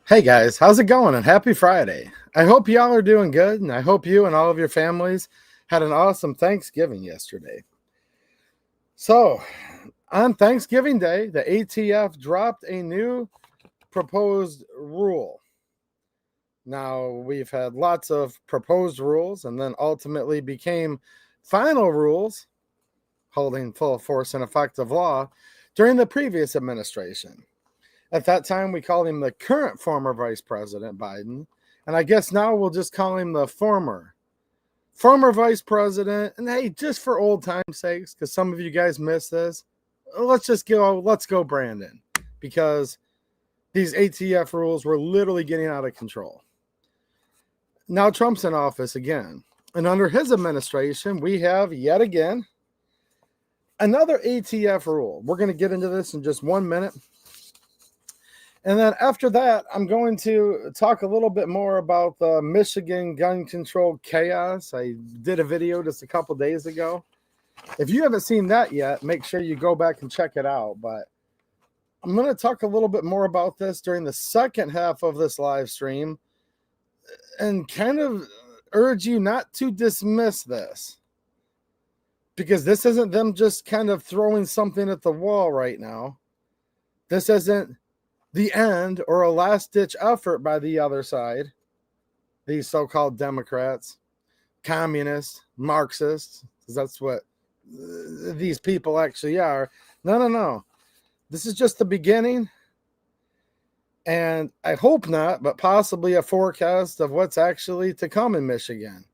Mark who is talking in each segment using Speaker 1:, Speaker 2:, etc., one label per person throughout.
Speaker 1: Hey guys, how's it going? And happy Friday. I hope y'all are doing good, and I hope you and all of your families had an awesome Thanksgiving yesterday. So, on Thanksgiving Day, the ATF dropped a new proposed rule. Now, we've had lots of proposed rules and then ultimately became final rules holding full force and effective law during the previous administration. At that time, we called him the current former Vice President Biden. And I guess now we'll just call him the former Vice President. And hey, just for old time's sakes, because some of you guys missed this, let's go Brandon. Because these ATF rules were literally getting out of control. Now Trump's in office again. And under his administration, we have yet again another ATF rule. We're going to get into this in just 1 minute. And then after that, I'm going to talk a little bit more about the Michigan gun control chaos. I did a video just a couple days ago. If you haven't seen that yet, make sure you go back and check it out. But I'm going to talk a little bit more about this during the second half of this live stream and kind of urge you not to dismiss this. Because this isn't them just kind of throwing something at the wall right now. This isn't the end or a last-ditch effort by the other side, these so-called Democrats, communists, Marxists, because that's what these people actually are. No. This is just the beginning, and I hope not, but possibly a forecast of what's actually to come in Michigan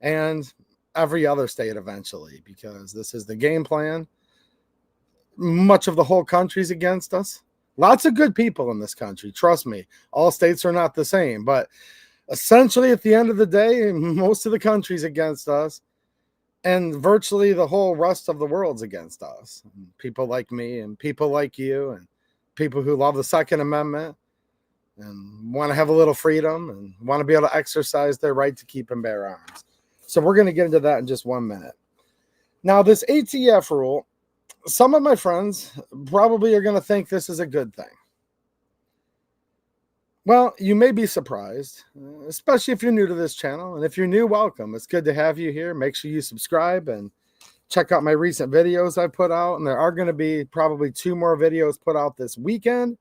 Speaker 1: and every other state eventually, because this is the game plan. Much of the whole country's against us. Lots of good people in this country. Trust me, all states are not the same. But essentially, at the end of the day, most of the country's against us. And virtually the whole rest of the world's against us. People like me and people like you and people who love the Second Amendment and want to have a little freedom and want to be able to exercise their right to keep and bear arms. So we're going to get into that in just 1 minute. Now, this ATF rule, some of my friends probably are going to think this is a good thing. Well, you may be surprised, especially if you're new to this channel. And if you're new, welcome. It's good to have you here. Make sure you subscribe and check out my recent videos I put out. And there are going to be probably 2 more videos put out this weekend.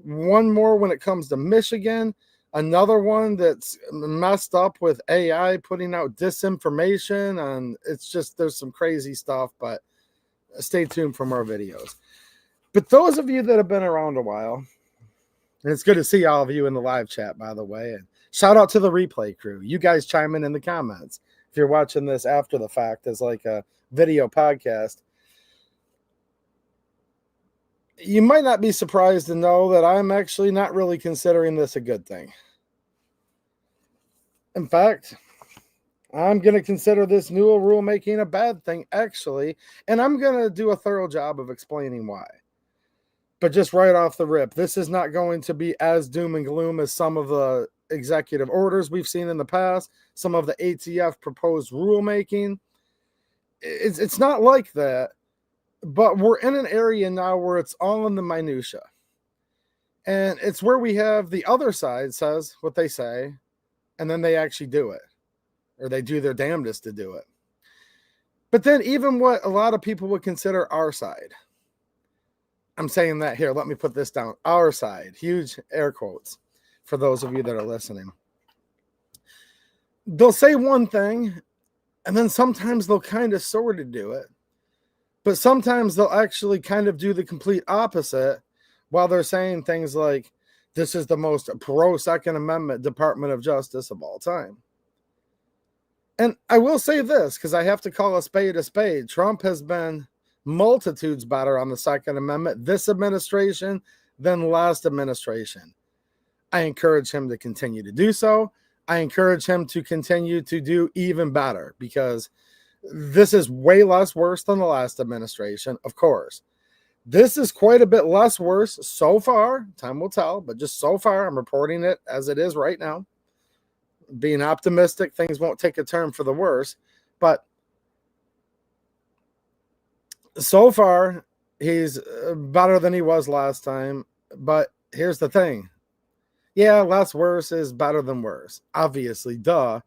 Speaker 1: 1 more when it comes to Michigan. Another one that's messed up with AI putting out disinformation. And it's just, there's some crazy stuff, but stay tuned for more videos. But those of you that have been around a while, and it's good to see all of you in the live chat, by the way, and shout out to the replay crew. You guys chime in the comments. If you're watching this after the fact as like a video podcast, you might not be surprised to know that I'm actually not really considering this a good thing. In fact, I'm going to consider this new rulemaking a bad thing, actually, and I'm going to do a thorough job of explaining why. But just right off the rip, this is not going to be as doom and gloom as some of the executive orders we've seen in the past, some of the ATF proposed rulemaking. It's not like that, but we're in an area now where it's all in the minutia. And it's where we have the other side says what they say, and then they actually do it. Or they do their damnedest to do it. But then even what a lot of people would consider our side. I'm saying that here. Let me put this down. Our side. Huge air quotes for those of you that are listening. They'll say one thing, and then sometimes they'll kind of sort of do it. But sometimes they'll actually kind of do the complete opposite while they're saying things like, this is the most pro-Second Amendment Department of Justice of all time. And I will say this, because I have to call a spade a spade. Trump has been multitudes better on the Second Amendment this administration than last administration. I encourage him to continue to do so. I encourage him to continue to do even better, because this is way less worse than the last administration, of course. This is quite a bit less worse so far. Time will tell, but just so far, I'm reporting it as it is right now. Being optimistic, things won't take a turn for the worse. But so far, he's better than he was last time. But here's the thing. Yeah, less worse is better than worse. Obviously, duh.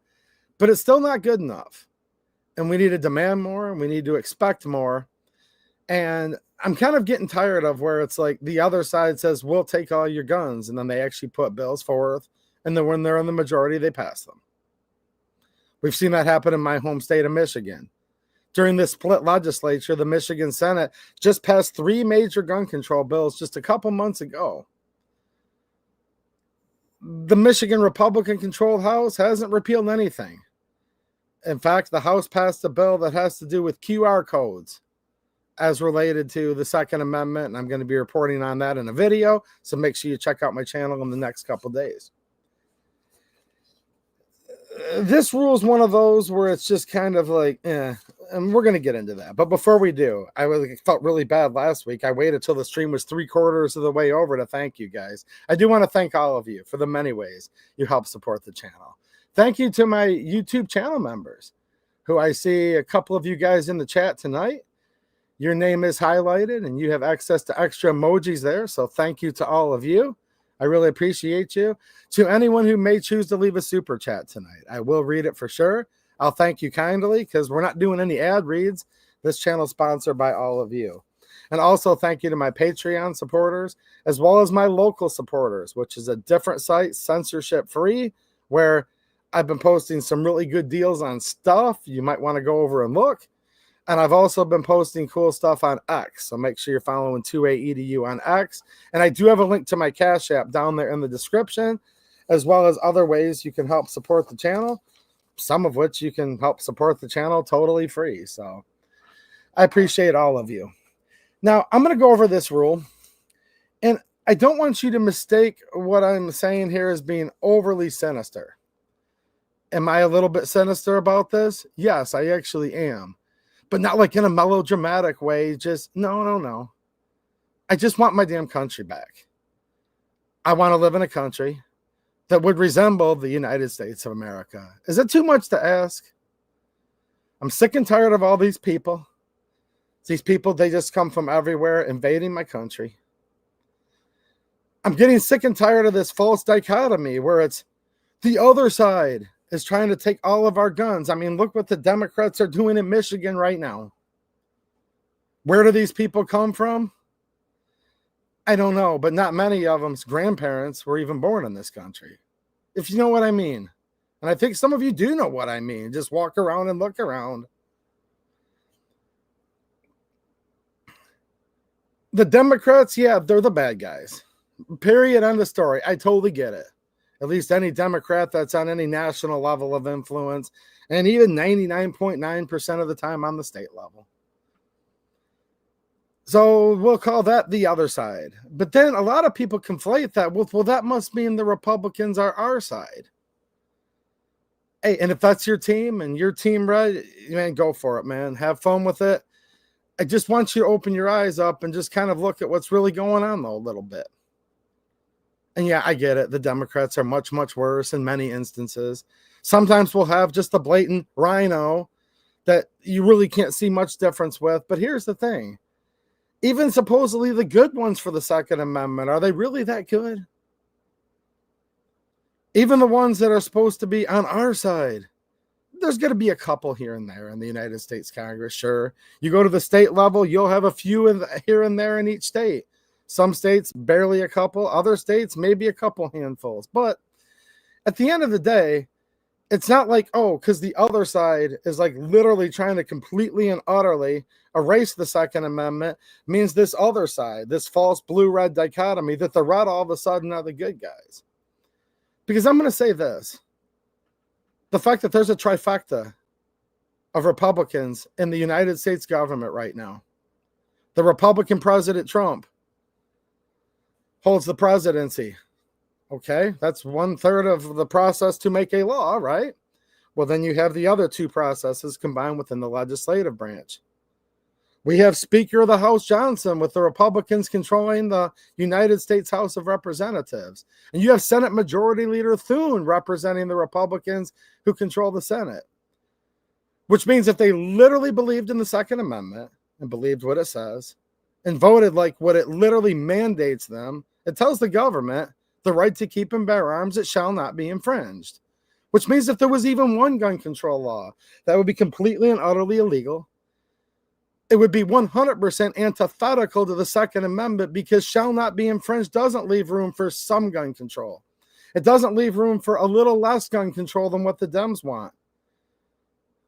Speaker 1: But it's still not good enough. And we need to demand more and we need to expect more. And I'm kind of getting tired of where it's like the other side says, we'll take all your guns. And then they actually put bills forth. And then when they're in the majority, they pass them. We've seen that happen in my home state of Michigan. During this split legislature, the Michigan Senate just passed 3 major gun control bills just a couple months ago. The Michigan Republican-controlled House hasn't repealed anything. In fact, the House passed a bill that has to do with QR codes as related to the Second Amendment, and I'm going to be reporting on that in a video, so make sure you check out my channel in the next couple days. This rule is one of those where it's just kind of like, and we're going to get into that. But before we do, I felt really bad last week. I waited till the stream was 3/4 of the way over to thank you guys. I do want to thank all of you for the many ways you help support the channel. Thank you to my YouTube channel members, who I see a couple of you guys in the chat tonight. Your name is highlighted and you have access to extra emojis there. So thank you to all of you. I really appreciate you. To anyone who may choose to leave a super chat tonight, I will read it for sure. I'll thank you kindly because we're not doing any ad reads. This channel is sponsored by all of you. And also thank you to my Patreon supporters, as well as my local supporters, which is a different site, censorship free, where I've been posting some really good deals on stuff. You might want to go over and look. And I've also been posting cool stuff on X. So make sure you're following 2AEDU on X. And I do have a link to my Cash App down there in the description, as well as other ways you can help support the channel, some of which you can help support the channel totally free. So I appreciate all of you. Now, I'm going to go over this rule. And I don't want you to mistake what I'm saying here as being overly sinister. Am I a little bit sinister about this? Yes, I actually am. But not like in a melodramatic way. Just, no. I just want my damn country back. I want to live in a country that would resemble the United States of America. Is it too much to ask? I'm sick and tired of all these people. These people, they just come from everywhere invading my country. I'm getting sick and tired of this false dichotomy where it's the other side is trying to take all of our guns. I mean, look what the Democrats are doing in Michigan right now. Where do these people come from? I don't know, but not many of them's grandparents were even born in this country, if you know what I mean. And I think some of you do know what I mean. Just walk around and look around. The Democrats, yeah, they're the bad guys. Period, end of story. I totally get it. At least any Democrat that's on any national level of influence, and even 99.9% of the time on the state level. So we'll call that the other side. But then a lot of people conflate that with, well, that must mean the Republicans are our side. Hey, and if that's your team and your team red, man, go for it, man. Have fun with it. I just want you to open your eyes up and just kind of look at what's really going on, though, a little bit. And yeah, I get it. The Democrats are much, much worse in many instances. Sometimes we'll have just a blatant rhino that you really can't see much difference with. But here's the thing. Even supposedly the good ones for the Second Amendment, are they really that good? Even the ones that are supposed to be on our side, there's going to be a couple here and there in the United States Congress, sure. You go to the state level, you'll have a few here and there in each state. Some states, barely a couple. Other states, maybe a couple handfuls. But at the end of the day, it's not like, oh, because the other side is like literally trying to completely and utterly erase the Second Amendment means this other side, this false blue-red dichotomy, that the red all of a sudden are the good guys. Because I'm going to say this. The fact that there's a trifecta of Republicans in the United States government right now. The Republican President Trump holds the presidency. Okay, that's 1/3 of the process to make a law, right? Well, then you have the other two processes combined within the legislative branch. We have Speaker of the House Johnson with the Republicans controlling the United States House of Representatives. And you have Senate Majority Leader Thune representing the Republicans who control the Senate. Which means if they literally believed in the Second Amendment and believed what it says and voted like what it literally mandates them, it tells the government the right to keep and bear arms, it shall not be infringed. Which means if there was even one gun control law that would be completely and utterly illegal, it would be 100% antithetical to the Second Amendment, because shall not be infringed doesn't leave room for some gun control. It doesn't leave room for a little less gun control than what the Dems want.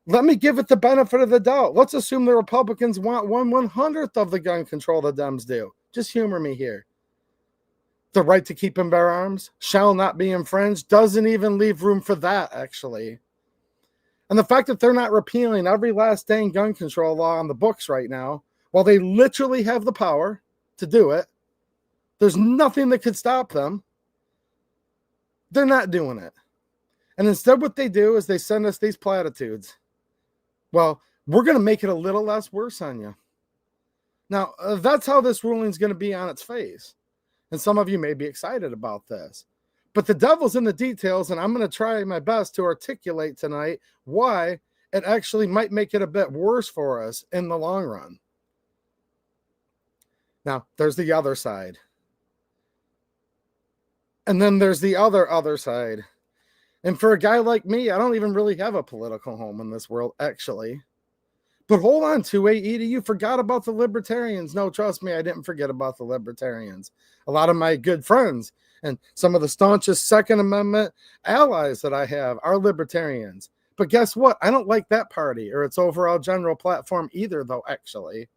Speaker 1: Let me give it the benefit of the doubt. Let's assume the Republicans want 1/100th of the gun control the Dems do. Just humor me here. The right to keep and bear arms shall not be infringed doesn't even leave room for that, actually. And the fact that they're not repealing every last dang gun control law on the books right now, while they literally have the power to do it, there's nothing that could stop them. They're not doing it. And instead what they do is they send us these platitudes. Well, we're going to make it a little less worse on you. Now, that's how this ruling is going to be on its face. And some of you may be excited about this. But the devil's in the details, and I'm going to try my best to articulate tonight why it actually might make it a bit worse for us in the long run. Now, there's the other side. And then there's the other side. And for a guy like me, I don't even really have a political home in this world, actually. But hold on to it, Edu. You forgot about the libertarians. No, trust me, I didn't forget about the libertarians. A lot of my good friends and some of the staunchest Second Amendment allies that I have are libertarians. But guess what? I don't like that party or its overall general platform either, though, actually.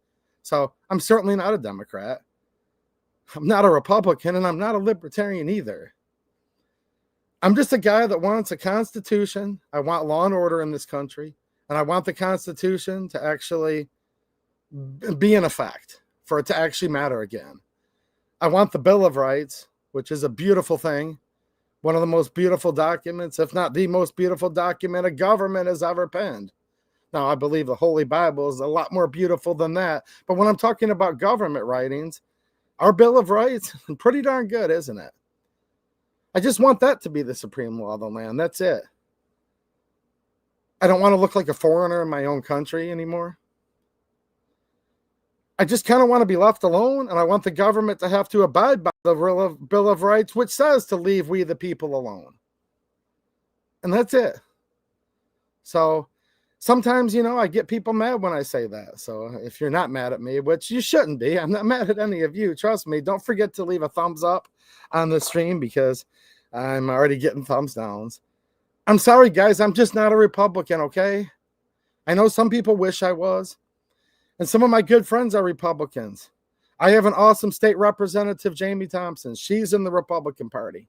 Speaker 1: So I'm certainly not a Democrat. I'm not a Republican, and I'm not a libertarian either. I'm just a guy that wants a constitution. I want law and order in this country, and I want the Constitution to actually be in effect, for it to actually matter again. I want the Bill of Rights, which is a beautiful thing, one of the most beautiful documents, if not the most beautiful document a government has ever penned. Now, I believe the Holy Bible is a lot more beautiful than that, but when I'm talking about government writings, our Bill of Rights, pretty darn good, isn't it? I just want that to be the supreme law of the land. That's it. I don't want to look like a foreigner in my own country anymore. I just kind of want to be left alone, and I want the government to have to abide by the Bill of Rights, which says to leave we the people alone. And that's it. So sometimes, I get people mad when I say that. So if you're not mad at me, which you shouldn't be, I'm not mad at any of you. Trust me. Don't forget to leave a thumbs up on the stream, because I'm already getting thumbs downs. I'm sorry, guys. I'm just not a Republican, okay? I know some people wish I was. And some of my good friends are Republicans. I have an awesome state representative, Jamie Thompson. She's in the Republican Party.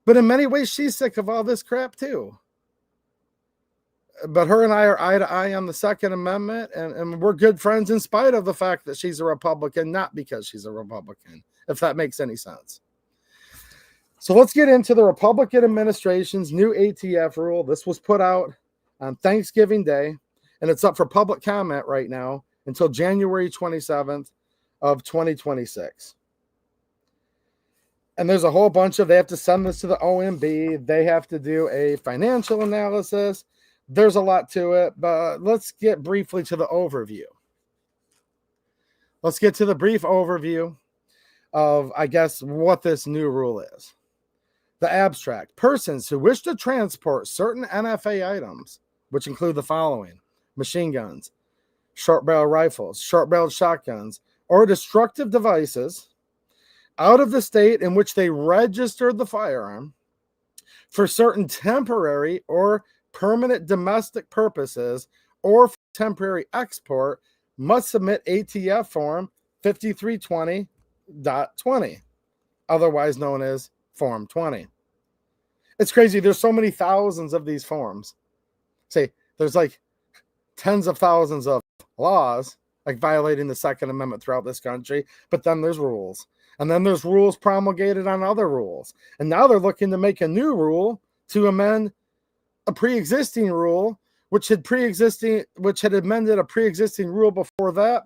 Speaker 1: But in many ways, she's sick of all this crap, too. But her and I are eye to eye on the Second Amendment, and we're good friends in spite of the fact that she's a Republican, not because she's a Republican, if that makes any sense. So let's get into the Republican administration's new ATF rule. This was put out on Thanksgiving Day, and it's up for public comment right now until January 27th of 2026. And there's a whole bunch of, they have to send this to the OMB. They have to do a financial analysis. There's a lot to it, but let's get briefly to the overview. Let's get to the brief overview of, I guess, what this new rule is. The abstract: persons who wish to transport certain NFA items, which include the following: machine guns, short-barrel rifles, short-barreled shotguns, or destructive devices, out of the state in which they registered the firearm for certain temporary or permanent domestic purposes, or for temporary export, must submit ATF form 5320.20, otherwise known as Form 20. It's crazy. There's so many thousands of these forms. Say, there's like tens of thousands of laws like violating the Second Amendment throughout this country, but then there's rules. And then there's rules promulgated on other rules. And now they're looking to make a new rule to amend a pre-existing rule, which had amended a pre-existing rule before that,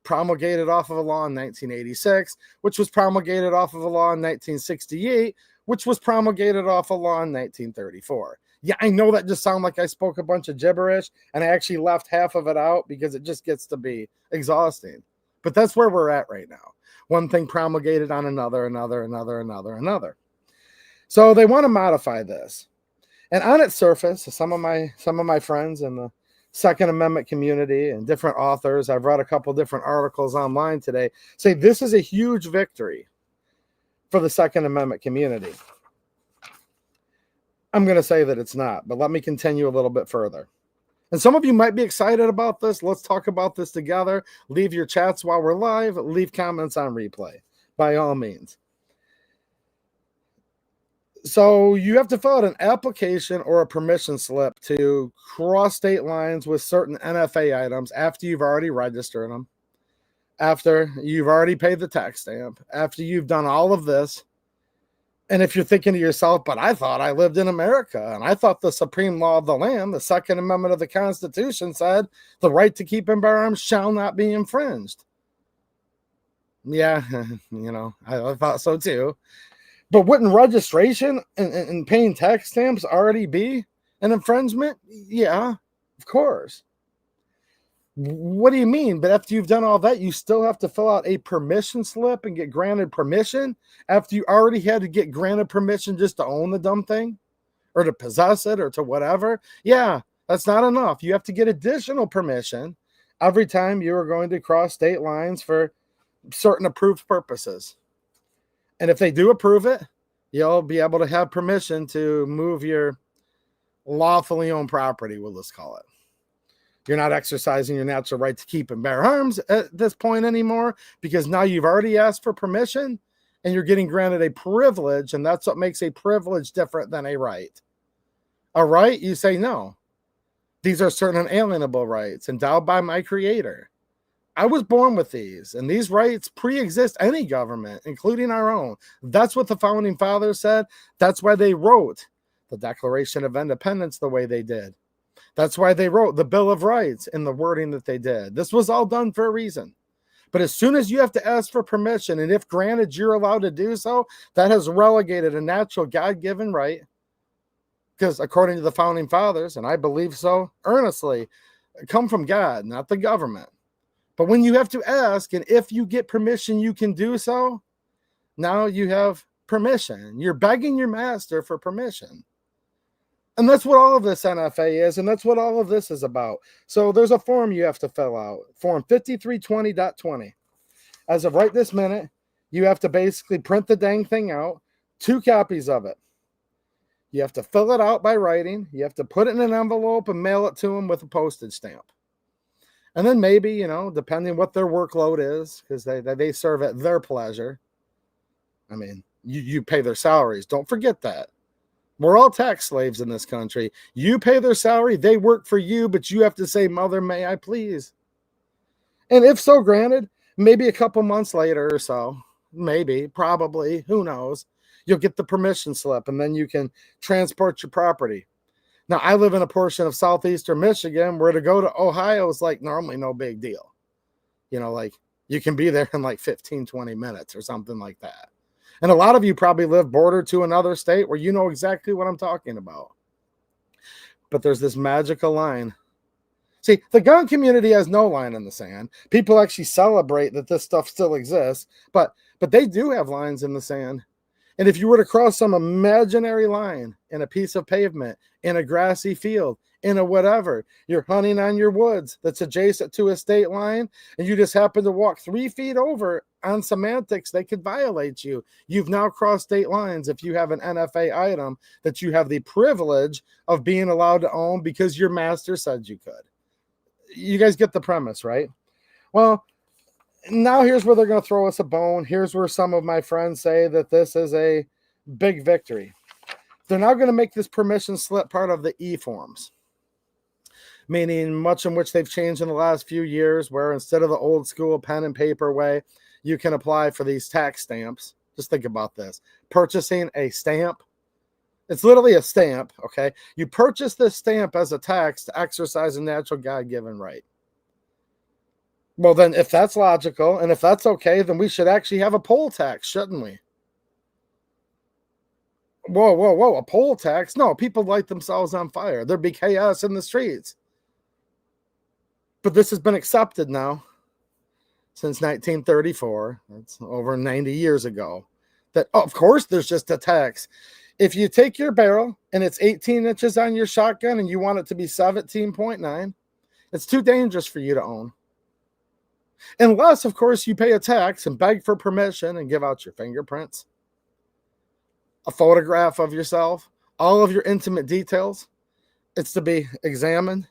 Speaker 1: promulgated off of a law in 1986, which was promulgated off of a law in 1968, which was promulgated off a law in 1934. Yeah, I know that just sounded like I spoke a bunch of gibberish, and I actually left half of it out because it just gets to be exhausting. But that's where we're at right now. one thing promulgated on another. So they want to modify this. And on its surface, some of my friends in the Second Amendment community and different authors, I've read a couple different articles online today, say this is a huge victory for the Second Amendment community. I'm going to say that it's not, but let me continue a little bit further. And some of you might be excited about this. Let's talk about this together. Leave your chats while we're live. Leave comments on replay, by all means. So you have to fill out an application or a permission slip to cross state lines with certain NFA items after you've already registered them, after you've already paid the tax stamp, after you've done all of this. And if you're thinking to yourself, but I thought I lived in America, and I thought the supreme law of the land, the Second Amendment of the Constitution, said the right to keep and bear arms shall not be infringed. Yeah, I thought so too. But wouldn't registration and paying tax stamps already be an infringement? Yeah, of course. What do you mean? But after you've done all that, you still have to fill out a permission slip and get granted permission after you already had to get granted permission just to own the dumb thing or to possess it or to whatever? Yeah, that's not enough. You have to get additional permission every time you are going to cross state lines for certain approved purposes. And if they do approve it, you'll be able to have permission to move your lawfully owned property, we'll just call it. You're not exercising your natural right to keep and bear arms at this point anymore because now you've already asked for permission and you're getting granted a privilege, and that's what makes a privilege different than a right. A right, you say no. These are certain inalienable rights endowed by my Creator. I was born with these, and these rights pre-exist any government, including our own. That's what the Founding Fathers said. That's why they wrote the Declaration of Independence the way they did. That's why they wrote the Bill of Rights in the wording that they did. This was all done for a reason. But as soon as you have to ask for permission, and if granted, you're allowed to do so, that has relegated a natural God-given right, because according to the Founding Fathers, and I believe so earnestly, come from God, not the government. But when you have to ask, and if you get permission, you can do so, now you have permission. You're begging your master for permission. And that's what all of this NFA is, and that's what all of this is about. So there's a form you have to fill out, form 5320.20. As of right this minute, you have to basically print the dang thing out, 2 copies of it. You have to fill it out by writing. You have to put it in an envelope and mail it to them with a postage stamp. And then maybe, depending what their workload is, because they serve at their pleasure. I mean, you pay their salaries. Don't forget that. We're all tax slaves in this country. You pay their salary. They work for you, but you have to say, Mother, may I please? And if so granted, maybe a couple months later or so, maybe, probably, who knows, you'll get the permission slip, and then you can transport your property. Now, I live in a portion of southeastern Michigan where to go to Ohio is like normally no big deal. Like you can be there in like 15, 20 minutes or something like that. And a lot of you probably live border to another state where you know exactly what I'm talking about. But there's this magical line. See, the gun community has no line in the sand. People actually celebrate that this stuff still exists, but they do have lines in the sand. And if you were to cross some imaginary line in a piece of pavement, in a grassy field, in a whatever, you're hunting on your woods that's adjacent to a state line, and you just happen to walk 3 feet over on semantics, they could violate you. You've now crossed state lines if you have an NFA item that you have the privilege of being allowed to own because your master said you could. You guys get the premise, right? Well, now here's where they're going to throw us a bone. Here's where some of my friends say that this is a big victory. They're now going to make this permission slip part of the e-forms, meaning much in which they've changed in the last few years, where instead of the old school pen and paper way, you can apply for these tax stamps. Just think about this. Purchasing a stamp. It's literally a stamp, okay? You purchase this stamp as a tax to exercise a natural God-given right. Well, then, if that's logical and if that's okay, then we should actually have a poll tax, shouldn't we? Whoa, a poll tax? No, people light themselves on fire. There'd be chaos in the streets. But this has been accepted now. since 1934. That's over 90 years ago. That, of course, there's just a tax. If you take your barrel and it's 18 inches on your shotgun and you want it to be 17.9, it's too dangerous for you to own. Unless, of course, you pay a tax and beg for permission and give out your fingerprints, a photograph of yourself, all of your intimate details. It's to be examined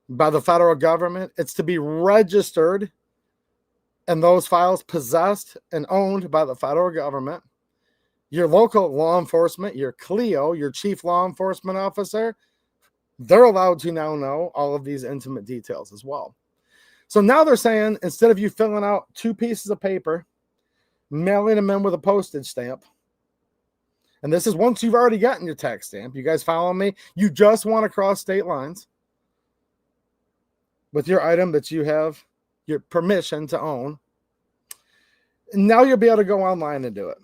Speaker 1: by the federal government. It's to be registered and those files possessed and owned by the federal government. Your local law enforcement, your CLEO, your chief law enforcement officer, they're allowed to now know all of these intimate details as well. So now they're saying, instead of you filling out 2 pieces of paper, mailing them in with a postage stamp, and this is once you've already gotten your tax stamp, you guys follow me? You just want to cross state lines with your item that you have your permission to own. Now you'll be able to go online and do it.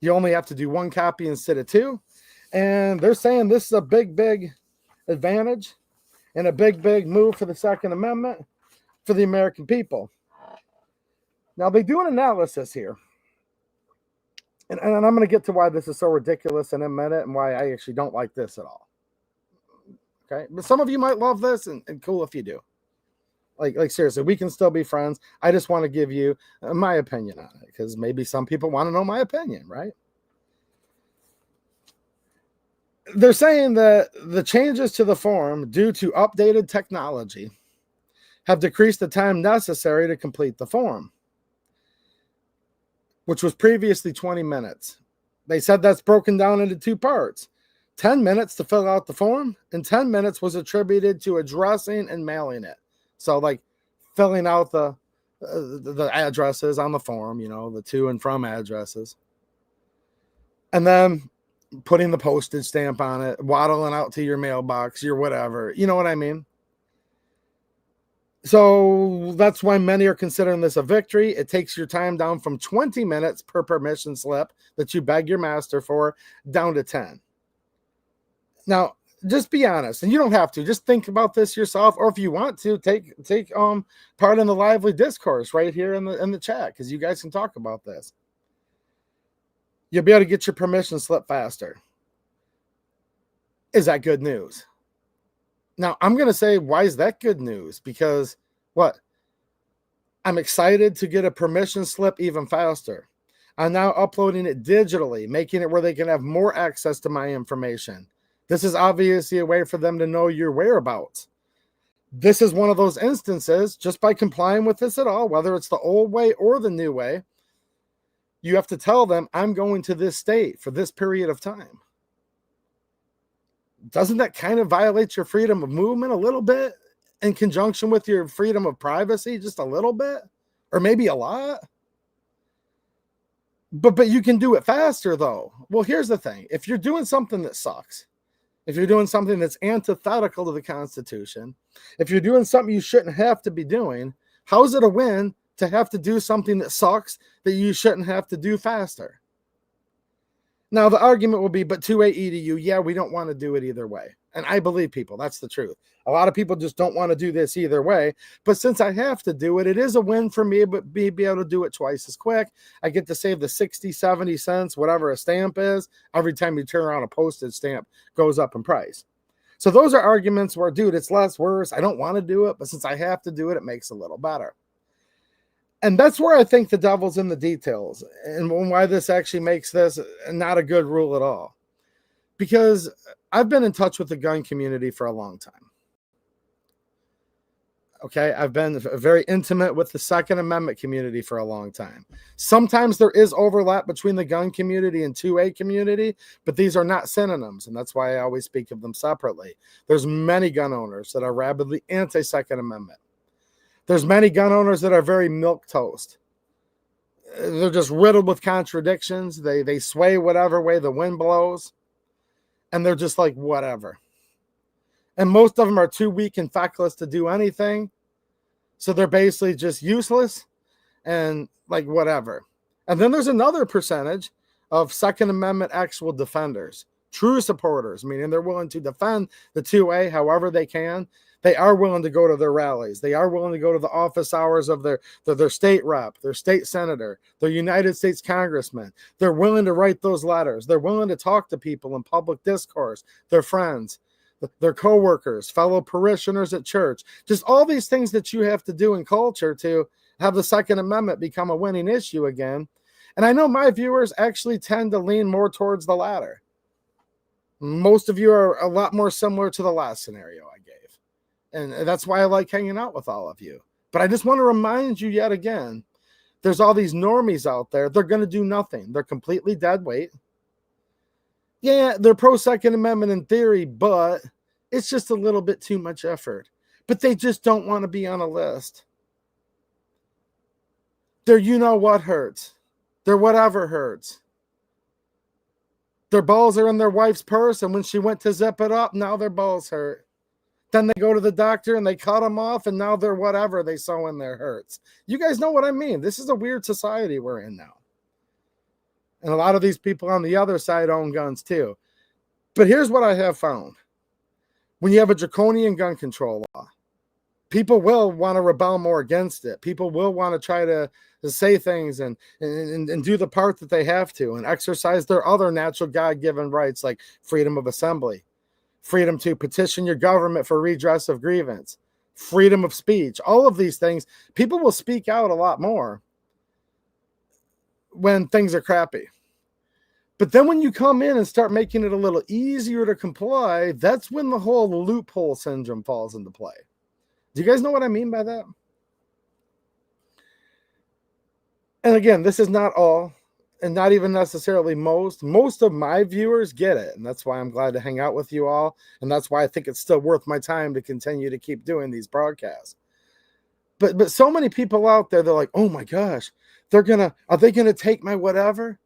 Speaker 1: You only have to do 1 copy instead of 2. And they're saying this is a big, big advantage and a big, big move for the Second Amendment for the American people. Now, they do an analysis here. And I'm going to get to why this is so ridiculous in a minute and why I actually don't like this at all. Okay? But some of you might love this, and cool if you do. Like seriously, we can still be friends. I just want to give you my opinion on it, because maybe some people want to know my opinion, right? They're saying that the changes to the form due to updated technology have decreased the time necessary to complete the form, which was previously 20 minutes. They said that's broken down into 2 parts. 10 minutes to fill out the form, and 10 minutes was attributed to addressing and mailing it. So, like, filling out the addresses on the form, you know, the to and from addresses. And then putting the postage stamp on it, waddling out to your mailbox, your whatever. You know what I mean? So that's why many are considering this a victory. It takes your time down from 20 minutes per permission slip that you beg your master for down to 10. Now, just be honest, and you don't have to. Just think about this yourself, or if you want to, take part in the lively discourse right here in the chat, because you guys can talk about this. You'll be able to get your permission slip faster. Is that good news? Now, I'm going to say, why is that good news? Because what? I'm excited to get a permission slip even faster. I'm now uploading it digitally, making it where they can have more access to my information. This is obviously a way for them to know your whereabouts. This is one of those instances, just by complying with this at all, whether it's the old way or the new way, you have to tell them, I'm going to this state for this period of time. Doesn't that kind of violate your freedom of movement a little bit in conjunction with your freedom of privacy? Just a little bit, or maybe a lot. But you can do it faster, though. Well, here's the thing. If you're doing something that sucks, if you're doing something that's antithetical to the Constitution, if you're doing something you shouldn't have to be doing, how is it a win to have to do something that sucks that you shouldn't have to do faster? Now, the argument will be, but 2A EDU, yeah, we don't want to do it either way. And I believe people, that's the truth. A lot of people just don't want to do this either way. But since I have to do it, it is a win for me, but be able to do it twice as quick. I get to save the 60, 70 cents, whatever a stamp is. Every time you turn around, a postage stamp goes up in price. So those are arguments where, dude, it's less worse. I don't want to do it, but since I have to do it, it makes it a little better. And that's where I think the devil's in the details, and why this actually makes this not a good rule at all. Because I've been in touch with the gun community for a long time. Okay, I've been very intimate with the Second Amendment community for a long time. Sometimes there is overlap between the gun community and 2A community, but these are not synonyms, and that's why I always speak of them separately. There's many gun owners that are rabidly anti-Second Amendment. There's many gun owners that are very milquetoast. They're just riddled with contradictions. They sway whatever way the wind blows. And they're just like, whatever. And most of them are too weak and feckless to do anything. So they're basically just useless and like whatever. And then there's another percentage of Second Amendment actual defenders. True supporters, meaning they're willing to defend the 2A however they can. They are willing to go to their rallies. They are willing to go to the office hours of their state rep, their state senator, their United States congressman. They're willing to write those letters. They're willing to talk to people in public discourse, their friends, their coworkers, fellow parishioners at church. Just all these things that you have to do in culture to have the Second Amendment become a winning issue again. And I know my viewers actually tend to lean more towards the latter. Most of you are a lot more similar to the last scenario I gave. And that's why I like hanging out with all of you. But I just want to remind you yet again, there's all these normies out there. They're going to do nothing. They're completely dead weight. Yeah, they're pro-Second Amendment in theory, but it's just a little bit too much effort. But they just don't want to be on a list. Their you-know-what hurts. Their whatever hurts. Their balls are in their wife's purse, and when she went to zip it up, now their balls hurt. Then they go to the doctor and they cut them off, and now their whatever they sew in there hurts. You guys know what I mean. This is a weird society we're in now. And a lot of these people on the other side own guns too. But here's what I have found. When you have a draconian gun control law, people will want to rebel more against it. People will want to try to say things and do the part that they have to and exercise their other natural God-given rights like freedom of assembly, freedom to petition your government for redress of grievance, freedom of speech. All of these things, people will speak out a lot more when things are crappy. But then when you come in and start making it a little easier to comply, that's when the whole loophole syndrome falls into play. Do you guys know what I mean by that? And again, this is not all, and not even necessarily most. Most of my viewers get it, and that's why I'm glad to hang out with you all, and that's why I think it's still worth my time to continue to keep doing these broadcasts. But so many people out there, they're like, oh my gosh, are they gonna take my whatever?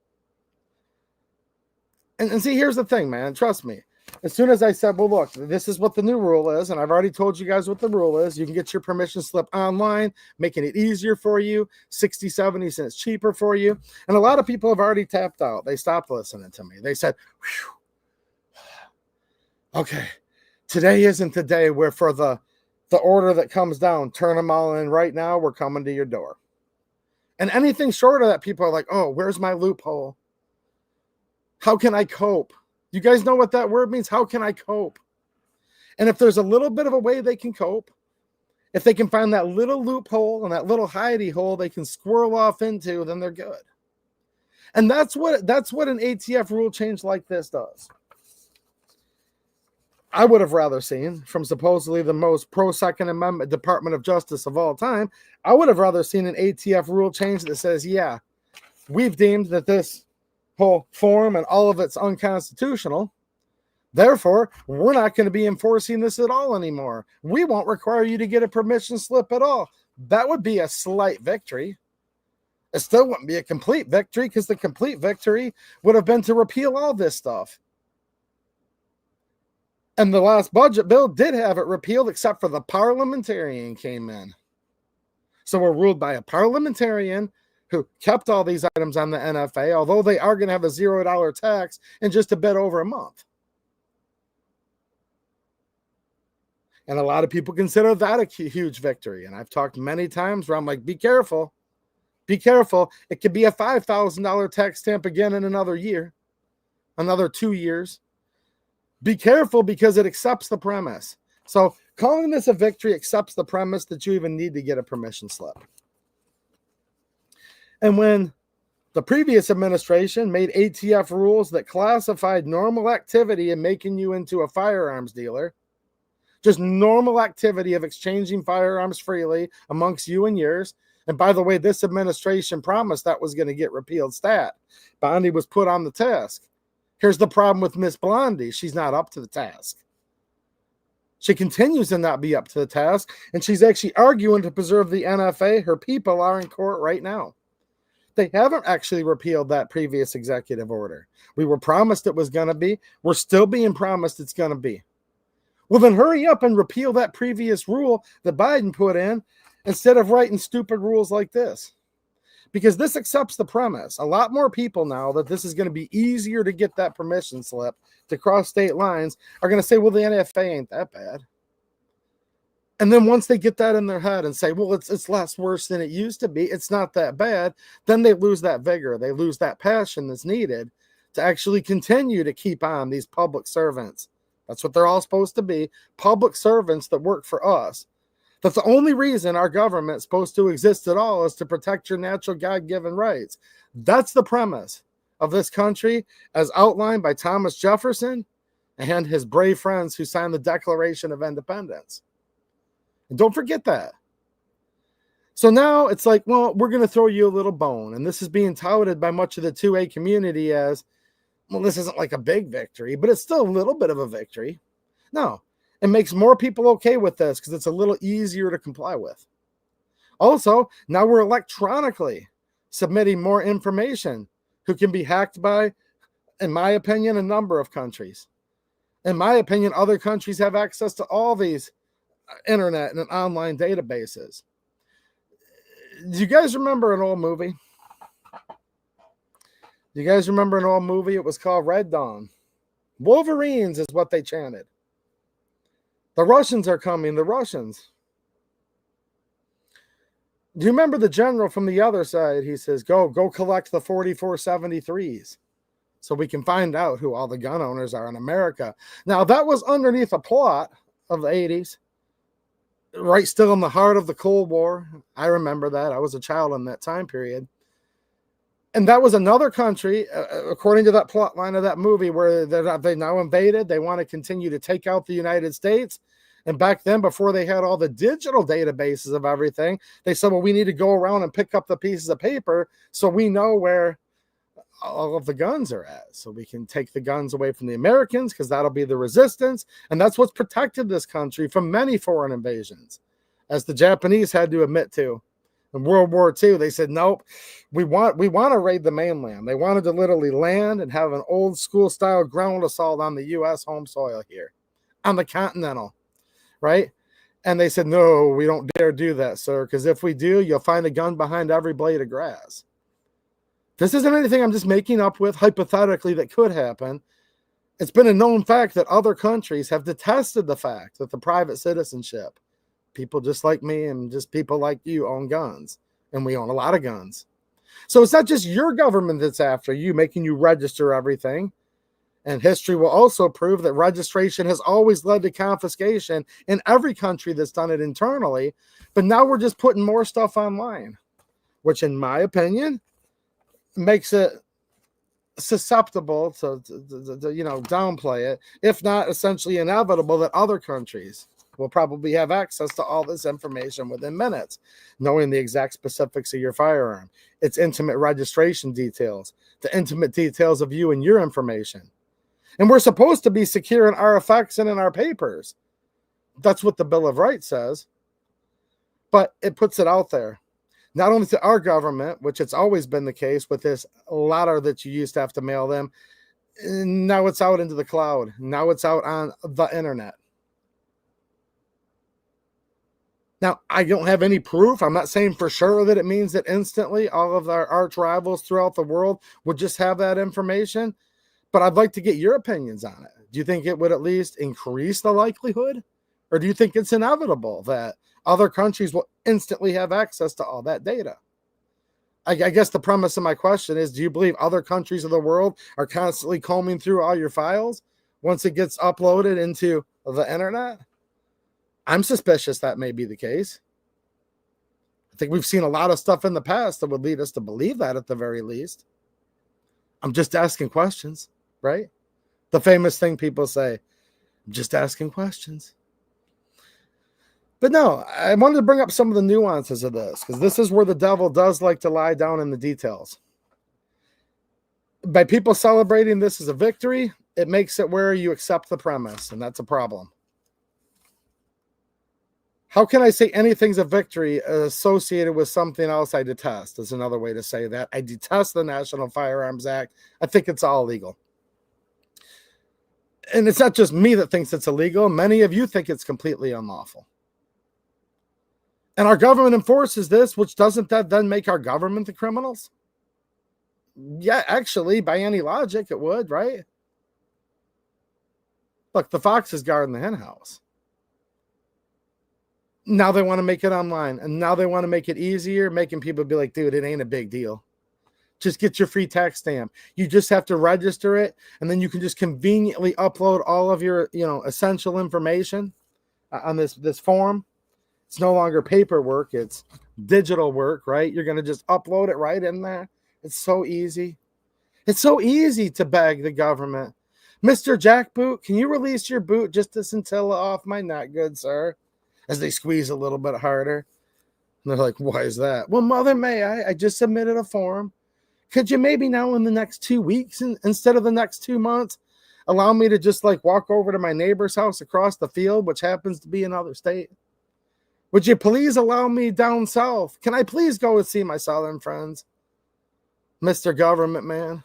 Speaker 1: And see, here's the thing, man. Trust me. As soon as I said, well, look, this is what the new rule is, and I've already told you guys what the rule is. You can get your permission slip online, making it easier for you, 60, 70 cents cheaper for you. And a lot of people have already tapped out. They stopped listening to me. They said, okay, today isn't the day where for the order that comes down, turn them all in right now, we're coming to your door. And anything short of that, people are like, oh, where's my loophole? How can I cope? You guys know what that word means? How can I cope? And if there's a little bit of a way they can cope, if they can find that little loophole and that little hidey hole they can squirrel off into, then they're good. And that's what an ATF rule change like this does. I would have rather seen from supposedly the most pro-Second Amendment Department of Justice of all time, I would have rather seen an ATF rule change that says, yeah, we've deemed that this whole form and all of it's unconstitutional. Therefore, we're not going to be enforcing this at all anymore. We won't require you to get a permission slip at all. That would be a slight victory. It still wouldn't be a complete victory because the complete victory would have been to repeal all this stuff. And the last budget bill did have it repealed except for the parliamentarian came in. So we're ruled by a parliamentarian who kept all these items on the NFA, although they are going to have a $0 tax in just a bit over a month. And a lot of people consider that a huge victory. And I've talked many times where I'm like, be careful. Be careful. It could be a $5,000 tax stamp again in another year, another 2 years. Be careful because it accepts the premise. So calling this a victory accepts the premise that you even need to get a permission slip. And when the previous administration made ATF rules that classified normal activity in making you into a firearms dealer, just normal activity of exchanging firearms freely amongst you and yours. And by the way, this administration promised that was going to get repealed stat. Bondi was put on the task. Here's the problem with Miss Blondie. She's not up to the task. She continues to not be up to the task, and she's actually arguing to preserve the NFA. Her people are in court right now. They haven't actually repealed that previous executive order. We were promised it was going to be. We're still being promised it's going to be. Well, then hurry up and repeal that previous rule that Biden put in instead of writing stupid rules like this. because this accepts the premise. A lot more people now that this is going to be easier to get that permission slip to cross state lines are going to say, well, the NFA ain't that bad. And then once they get that in their head and say, well, it's less worse than it used to be, it's not that bad, then they lose that vigor. They lose that passion that's needed to actually continue to keep on these public servants. That's what they're all supposed to be, public servants that work for us. That's the only reason our government's supposed to exist at all, is to protect your natural God-given rights. That's the premise of this country as outlined by Thomas Jefferson and his brave friends who signed the Declaration of Independence. And don't forget that. So now it's like, well, we're going to throw you a little bone. And this is being touted by much of the 2A community as, well, this isn't like a big victory, but it's still a little bit of a victory. No, it makes more people okay with this because it's a little easier to comply with. Also, now we're electronically submitting more information who can be hacked by, in my opinion, a number of countries. In my opinion, other countries have access to all these internet and online databases. Do you guys remember an old movie? You guys remember an old movie? It was called Red Dawn. Wolverines is what they chanted. The Russians are coming, the Russians. Do you remember the general from the other side? He says, go collect the 4473s so we can find out who all the gun owners are in America. Now, that was underneath a plot of the 80s, right still in the heart of the Cold War. I remember that. I was a child in that time period. And that was another country, according to that plot line of that movie, where they now invaded. They want to continue to take out the United States. And back then, before they had all the digital databases of everything, they said, well, we need to go around and pick up the pieces of paper so we know where all of the guns are at. So we can take the guns away from the Americans, because that'll be the resistance. And that's what's protected this country from many foreign invasions, as the Japanese had to admit to. In World War II, they said, nope, we want to raid the mainland. They wanted to literally land and have an old school style ground assault on the U.S. home soil here, on the Continental, right? And they said, no, we don't dare do that, sir, because if we do, you'll find a gun behind every blade of grass. This isn't anything I'm just making up with hypothetically that could happen. It's been a known fact that other countries have detested the fact that the private citizenship, people just like me and just people like you, own guns, and we own a lot of guns. So it's not just your government that's after you, making you register everything. And history will also prove that registration has always led to confiscation in every country that's done it internally. But now we're just putting more stuff online, which in my opinion makes it susceptible to downplay it, if not essentially inevitable, that other countries will probably have access to all this information within minutes, knowing the exact specifics of your firearm, its intimate registration details, the intimate details of you and your information. And we're supposed to be secure in our effects and in our papers. That's what the Bill of Rights says. But it puts it out there, not only to our government, which it's always been the case with this letter that you used to have to mail them. Now it's out into the cloud. Now it's out on the internet. Now, I don't have any proof. I'm not saying for sure that it means that instantly all of our arch rivals throughout the world would just have that information, but I'd like to get your opinions on it. Do you think it would at least increase the likelihood? Or do you think it's inevitable that other countries will instantly have access to all that data? I guess the premise of my question is, do you believe other countries of the world are constantly combing through all your files once it gets uploaded into the internet? I'm suspicious that may be the case. I think we've seen a lot of stuff in the past that would lead us to believe that at the very least. I'm just asking questions, right? The famous thing people say, I'm just asking questions. But no, I wanted to bring up some of the nuances of this, because this is where the devil does like to lie down in the details. By people celebrating this as a victory, it makes it where you accept the premise, and that's a problem. How can I say anything's a victory associated with something else I detest? Is another way to say that. I detest the National Firearms Act. I think it's all illegal. And it's not just me that thinks it's illegal. Many of you think it's completely unlawful. And our government enforces this, which doesn't that then make our government the criminals? Yeah, actually, by any logic, it would, right? Look, the fox is guarding the hen house. Now they want to make it online, and now they want to make it easier, making people be like, dude, it ain't a big deal. Just get your free tax stamp. You just have to register it, and then you can just conveniently upload all of your, essential information on this form. It's no longer paperwork, it's digital work, right? You're going to just upload it right in there. It's so easy. It's so easy to beg the government. Mr. Jackboot, can you release your boot just a scintilla off my neck, good sir? As they squeeze a little bit harder. And they're like, why is that? Well, Mother, may I just submitted a form. Could you maybe now in the next 2 weeks, instead of the next 2 months, allow me to just like walk over to my neighbor's house across the field, which happens to be another state? Would you please allow me down south? Can I please go and see my southern friends? Mr. Government Man.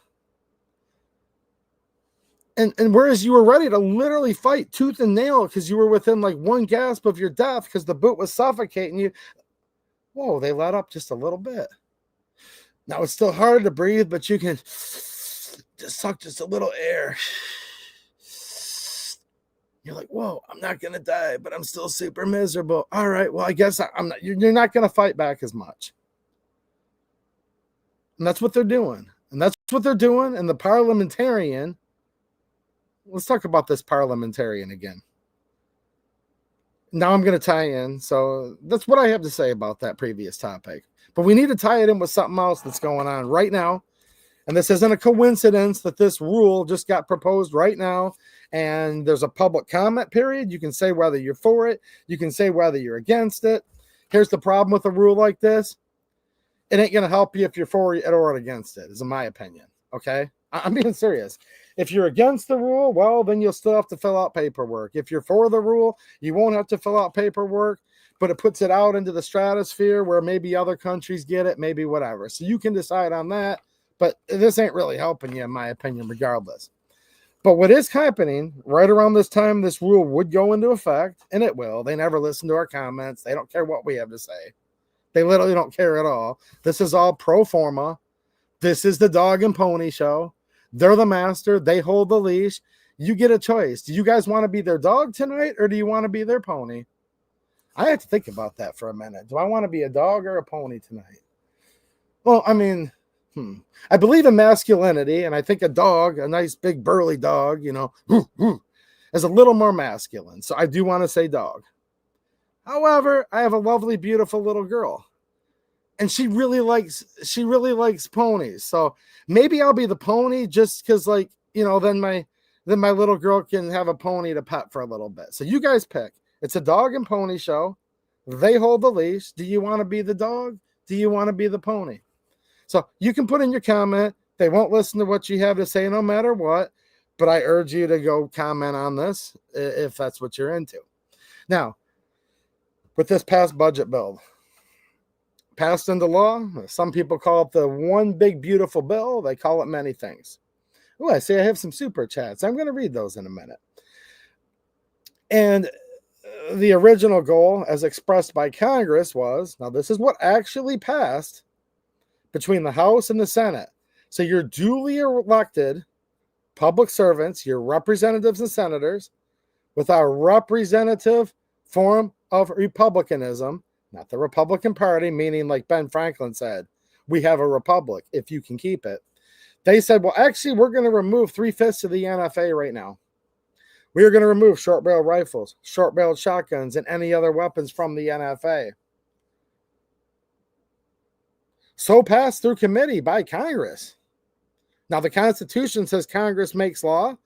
Speaker 1: And whereas you were ready to literally fight tooth and nail because you were within like one gasp of your death because the boot was suffocating you. Whoa, they let up just a little bit. Now it's still hard to breathe, but you can just suck just a little air. You're like, whoa, I'm not going to die, but I'm still super miserable. All right, well, I guess I'm not. You're not going to fight back as much. And that's what they're doing. And that's what they're doing. And the parliamentarian, let's talk about this parliamentarian again. Now I'm going to tie in. So that's what I have to say about that previous topic. But we need to tie it in with something else that's going on right now. And this isn't a coincidence that this rule just got proposed right now. And there's a public comment period. You can say whether you're for it. You can say whether you're against it. Here's the problem with a rule like this. It ain't going to help you if you're for it or against it, is in my opinion. Okay? I'm being serious. If you're against the rule, well, then you'll still have to fill out paperwork. If you're for the rule, you won't have to fill out paperwork, but it puts it out into the stratosphere where maybe other countries get it, maybe whatever. So you can decide on that, but this ain't really helping you, in my opinion, regardless. But what is happening right around this time, this rule would go into effect, and it will. They never listen to our comments. They don't care what we have to say. They literally don't care at all. This is all pro forma. This is the dog and pony show. They're the master. They hold the leash. You get a choice. Do you guys want to be their dog tonight, or do you want to be their pony? I have to think about that for a minute. Do I want to be a dog or a pony tonight? Well, I mean, I believe in masculinity, and I think a dog, a nice big burly dog, is a little more masculine. So I do want to say dog. However, I have a lovely, beautiful little girl, and she really likes ponies. So maybe I'll be the pony just because, then my little girl can have a pony to pet for a little bit. So you guys pick. It's a dog and pony show. They hold the leash. Do you want to be the dog? Do you want to be the pony? So you can put in your comment. They won't listen to what you have to say no matter what, but I urge you to go comment on this if that's what you're into. Now, with this past budget bill, passed into law, some people call it the one big beautiful bill. They call it many things. Oh, I see I have some super chats. I'm going to read those in a minute. And the original goal, as expressed by Congress, was, now this is what actually passed between the House and the Senate. So your duly elected public servants, your representatives and senators, with our representative form of republicanism, not the Republican Party, meaning like Ben Franklin said, we have a republic if you can keep it. They said, well, actually, we're going to remove 3/5 of the NFA right now. We are going to remove short-barreled rifles, short-barreled shotguns, and any other weapons from the NFA. So passed through committee by Congress. Now, the Constitution says Congress makes law,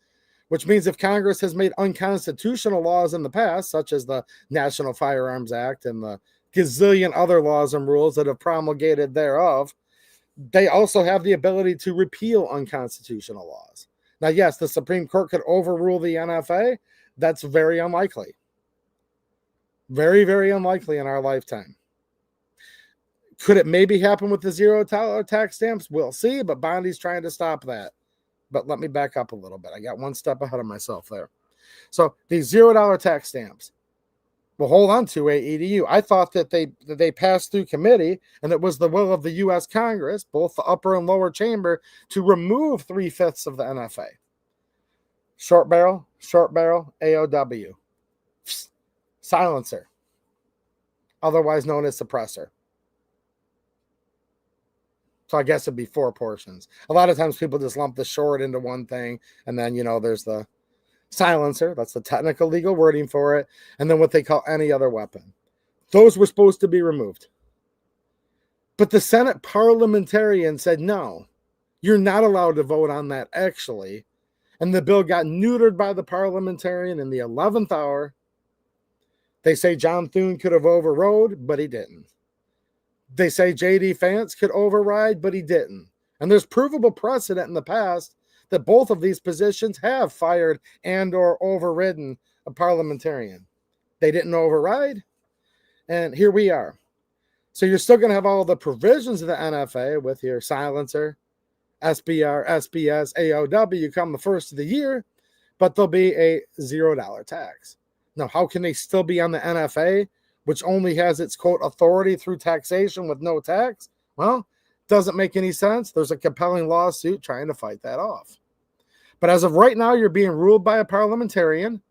Speaker 1: which means if Congress has made unconstitutional laws in the past, such as the National Firearms Act and the gazillion other laws and rules that have promulgated thereof, they also have the ability to repeal unconstitutional laws. Now, yes, the Supreme Court could overrule the NFA. That's very unlikely. Very, very unlikely in our lifetime. Could it maybe happen with the $0 tax stamps? We'll see, but Bondi's trying to stop that. But let me back up a little bit. I got one step ahead of myself there. So these $0 tax stamps, Well, hold on to EDU. I thought that they passed through committee and it was the will of the U.S. Congress, both the upper and lower chamber, to remove 3/5 of the NFA. Short barrel, AOW. Silencer, otherwise known as suppressor. So I guess it'd be 4 portions. A lot of times people just lump the short into one thing, and then, there's the silencer. That's the technical legal wording for it. And then what they call any other weapon. Those were supposed to be removed. But the Senate parliamentarian said, no, you're not allowed to vote on that actually. And the bill got neutered by the parliamentarian in the 11th hour. They say John Thune could have overrode, but he didn't. They say J.D. Vance could override, but he didn't. And there's provable precedent in the past that both of these positions have fired and or overridden a parliamentarian. They didn't override, and here we are. So you're still going to have all the provisions of the NFA with your silencer, SBR, SBS, AOW come the first of the year, but there'll be a $0 tax. Now, how can they still be on the NFA, which only has its, quote, authority through taxation with no tax? Well, doesn't make any sense. There's a compelling lawsuit trying to fight that off. But as of right now, you're being ruled by a parliamentarian,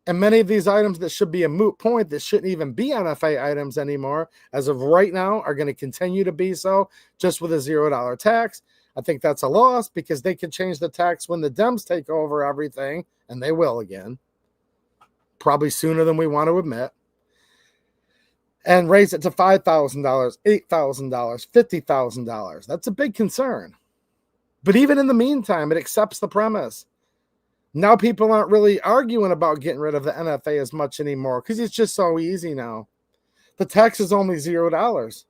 Speaker 1: and many of these items that should be a moot point, that shouldn't even be NFA items anymore, as of right now, are going to continue to be so, just with a $0 tax. I think that's a loss because they can change the tax when the Dems take over everything, and they will again, probably sooner than we want to admit, and raise it to $5,000, $8,000, $50,000. That's a big concern. But even in the meantime, it accepts the premise. Now people aren't really arguing about getting rid of the NFA as much anymore because it's just so easy now. The tax is only $0.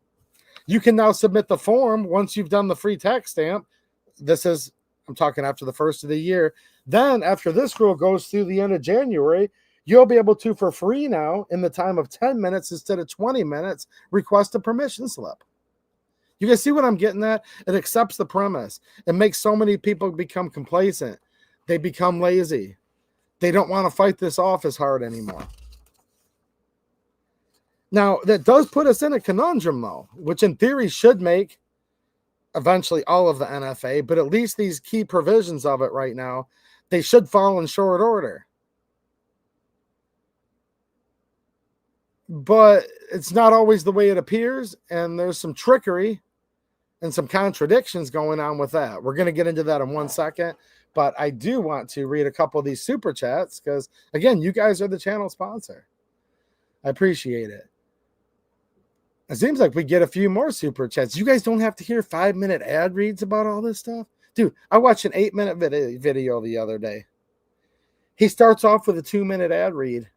Speaker 1: You can now submit the form once you've done the free tax stamp. I'm talking after the first of the year. Then after this rule goes through the end of January, you'll be able to, for free now, in the time of 10 minutes instead of 20 minutes, request a permission slip. You guys see what I'm getting at? It accepts the premise. It makes so many people become complacent. They become lazy. They don't want to fight this off as hard anymore. Now, that does put us in a conundrum, though, which in theory should make eventually all of the NFA, but at least these key provisions of it right now, they should fall in short order. But it's not always the way it appears, and there's some trickery and some contradictions going on with that. We're going to get into that in 1 second, but I do want to read a couple of these super chats because, again, you guys are the channel sponsor. I appreciate it. It seems like we get a few more super chats. You guys don't have to hear 5-minute ad reads about all this stuff. Dude, I watched an 8-minute video the other day. He starts off with a 2-minute ad read.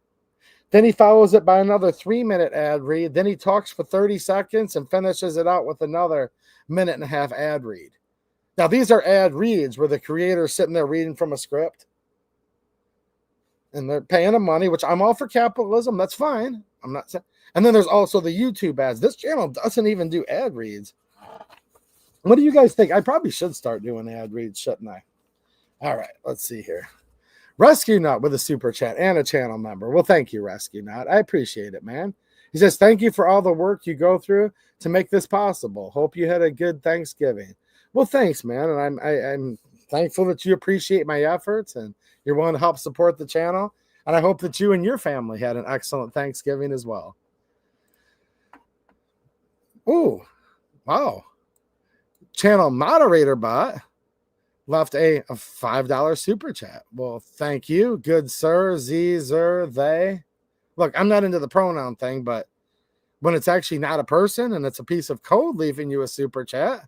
Speaker 1: Then he follows it by another 3-minute ad read. Then he talks for 30 seconds and finishes it out with another 1.5-minute ad read. Now, these are ad reads where the creator's sitting there reading from a script. And they're paying him money, which I'm all for capitalism. That's fine. I'm not saying. And then there's also the YouTube ads. This channel doesn't even do ad reads. What do you guys think? I probably should start doing ad reads, shouldn't I? All right, let's see here. Rescue Nut with a super chat and a channel member. Well, thank you, Rescue Nut. I appreciate it, man. He says, thank you for all the work you go through to make this possible. Hope you had a good Thanksgiving. Well, thanks, man. And I'm thankful that you appreciate my efforts and you're willing to help support the channel. And I hope that you and your family had an excellent Thanksgiving as well. Oh, wow. Channel moderator bot left a $5 super chat. Well, thank you. Good sir, they. Look, I'm not into the pronoun thing, but when it's actually not a person and it's a piece of code leaving you a super chat,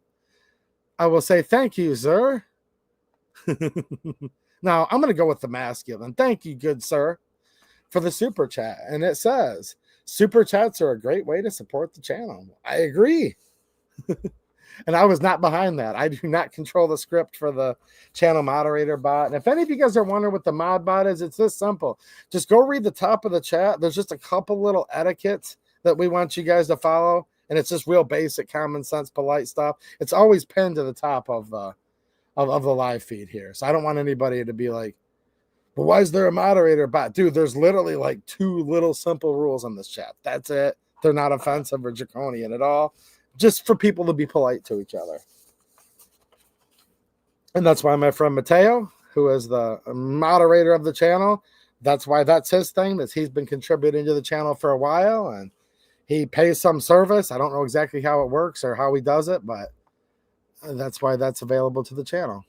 Speaker 1: I will say thank you, sir. Now, I'm going to go with the masculine. Thank you, good sir, for the super chat. And it says, super chats are a great way to support the channel. I agree. And I was not behind that. I do not control the script for the channel moderator bot. And if any of you guys are wondering what the mod bot is, it's this simple. Just go read the top of the chat. There's just a couple little etiquettes that we want you guys to follow. And it's just real basic, common sense, polite stuff. It's always pinned to the top of the live feed here. So I don't want anybody to be like, But why is there a moderator bot? Dude, there's literally like 2 little simple rules on this chat. That's it. They're not offensive or draconian at all. Just for people to be polite to each other. And that's why my friend Mateo, who is the moderator of the channel, that's why that's his thing, that he's been contributing to the channel for a while, and he pays some service. I don't know exactly how it works or how he does it, but that's why that's available to the channel.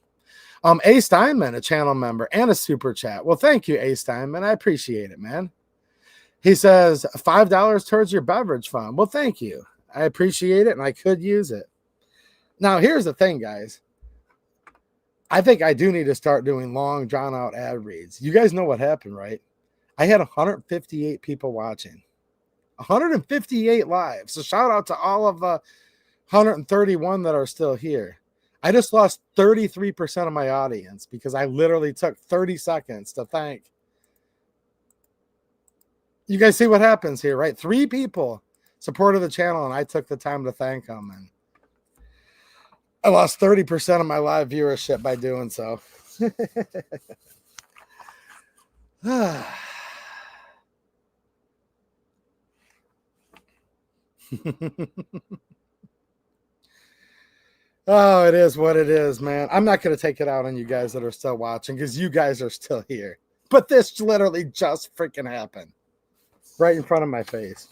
Speaker 1: A Steinman, a channel member, and a super chat. Well, thank you, A Steinman. I appreciate it, man. He says, $5 towards your beverage fund. Well, thank you. I appreciate it, and I could use it. Now, here's the thing, guys. I think I do need to start doing long, drawn-out ad reads. You guys know what happened, right? I had 158 people watching. 158 live. So shout out to all of the 131 that are still here. I just lost 33% of my audience because I literally took 30 seconds to thank. You guys see what happens here, right? 3 people supported the channel, and I took the time to thank them. And I lost 30% of my live viewership by doing so. Oh, it is what it is, man. I'm not going to take it out on you guys that are still watching because you guys are still here. But this literally just freaking happened right in front of my face.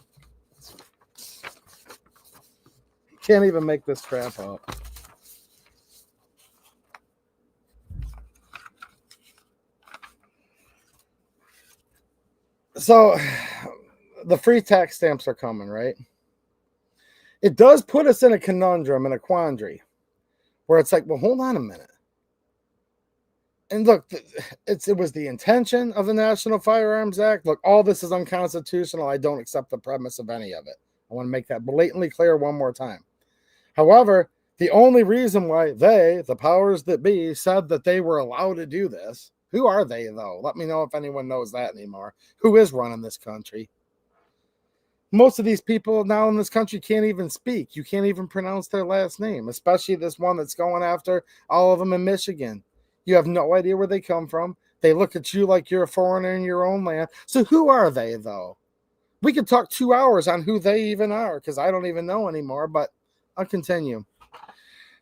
Speaker 1: Can't even make this crap up. So the free tax stamps are coming, right? It does put us in a conundrum and a quandary where it's like, well, hold on a minute. And look, it was the intention of the National Firearms Act. Look, all this is unconstitutional. I don't accept the premise of any of it. I want to make that blatantly clear one more time. However, the only reason why they, the powers that be, said that they were allowed to do this, who are they, though? Let me know if anyone knows that anymore. Who is running this country? Most of these people now in this country can't even speak. You can't even pronounce their last name, especially this one that's going after all of them in Michigan. You have no idea where they come from. They look at you like you're a foreigner in your own land. So who are they, though? We could talk 2 hours on who they even are because I don't even know anymore, but I'll continue.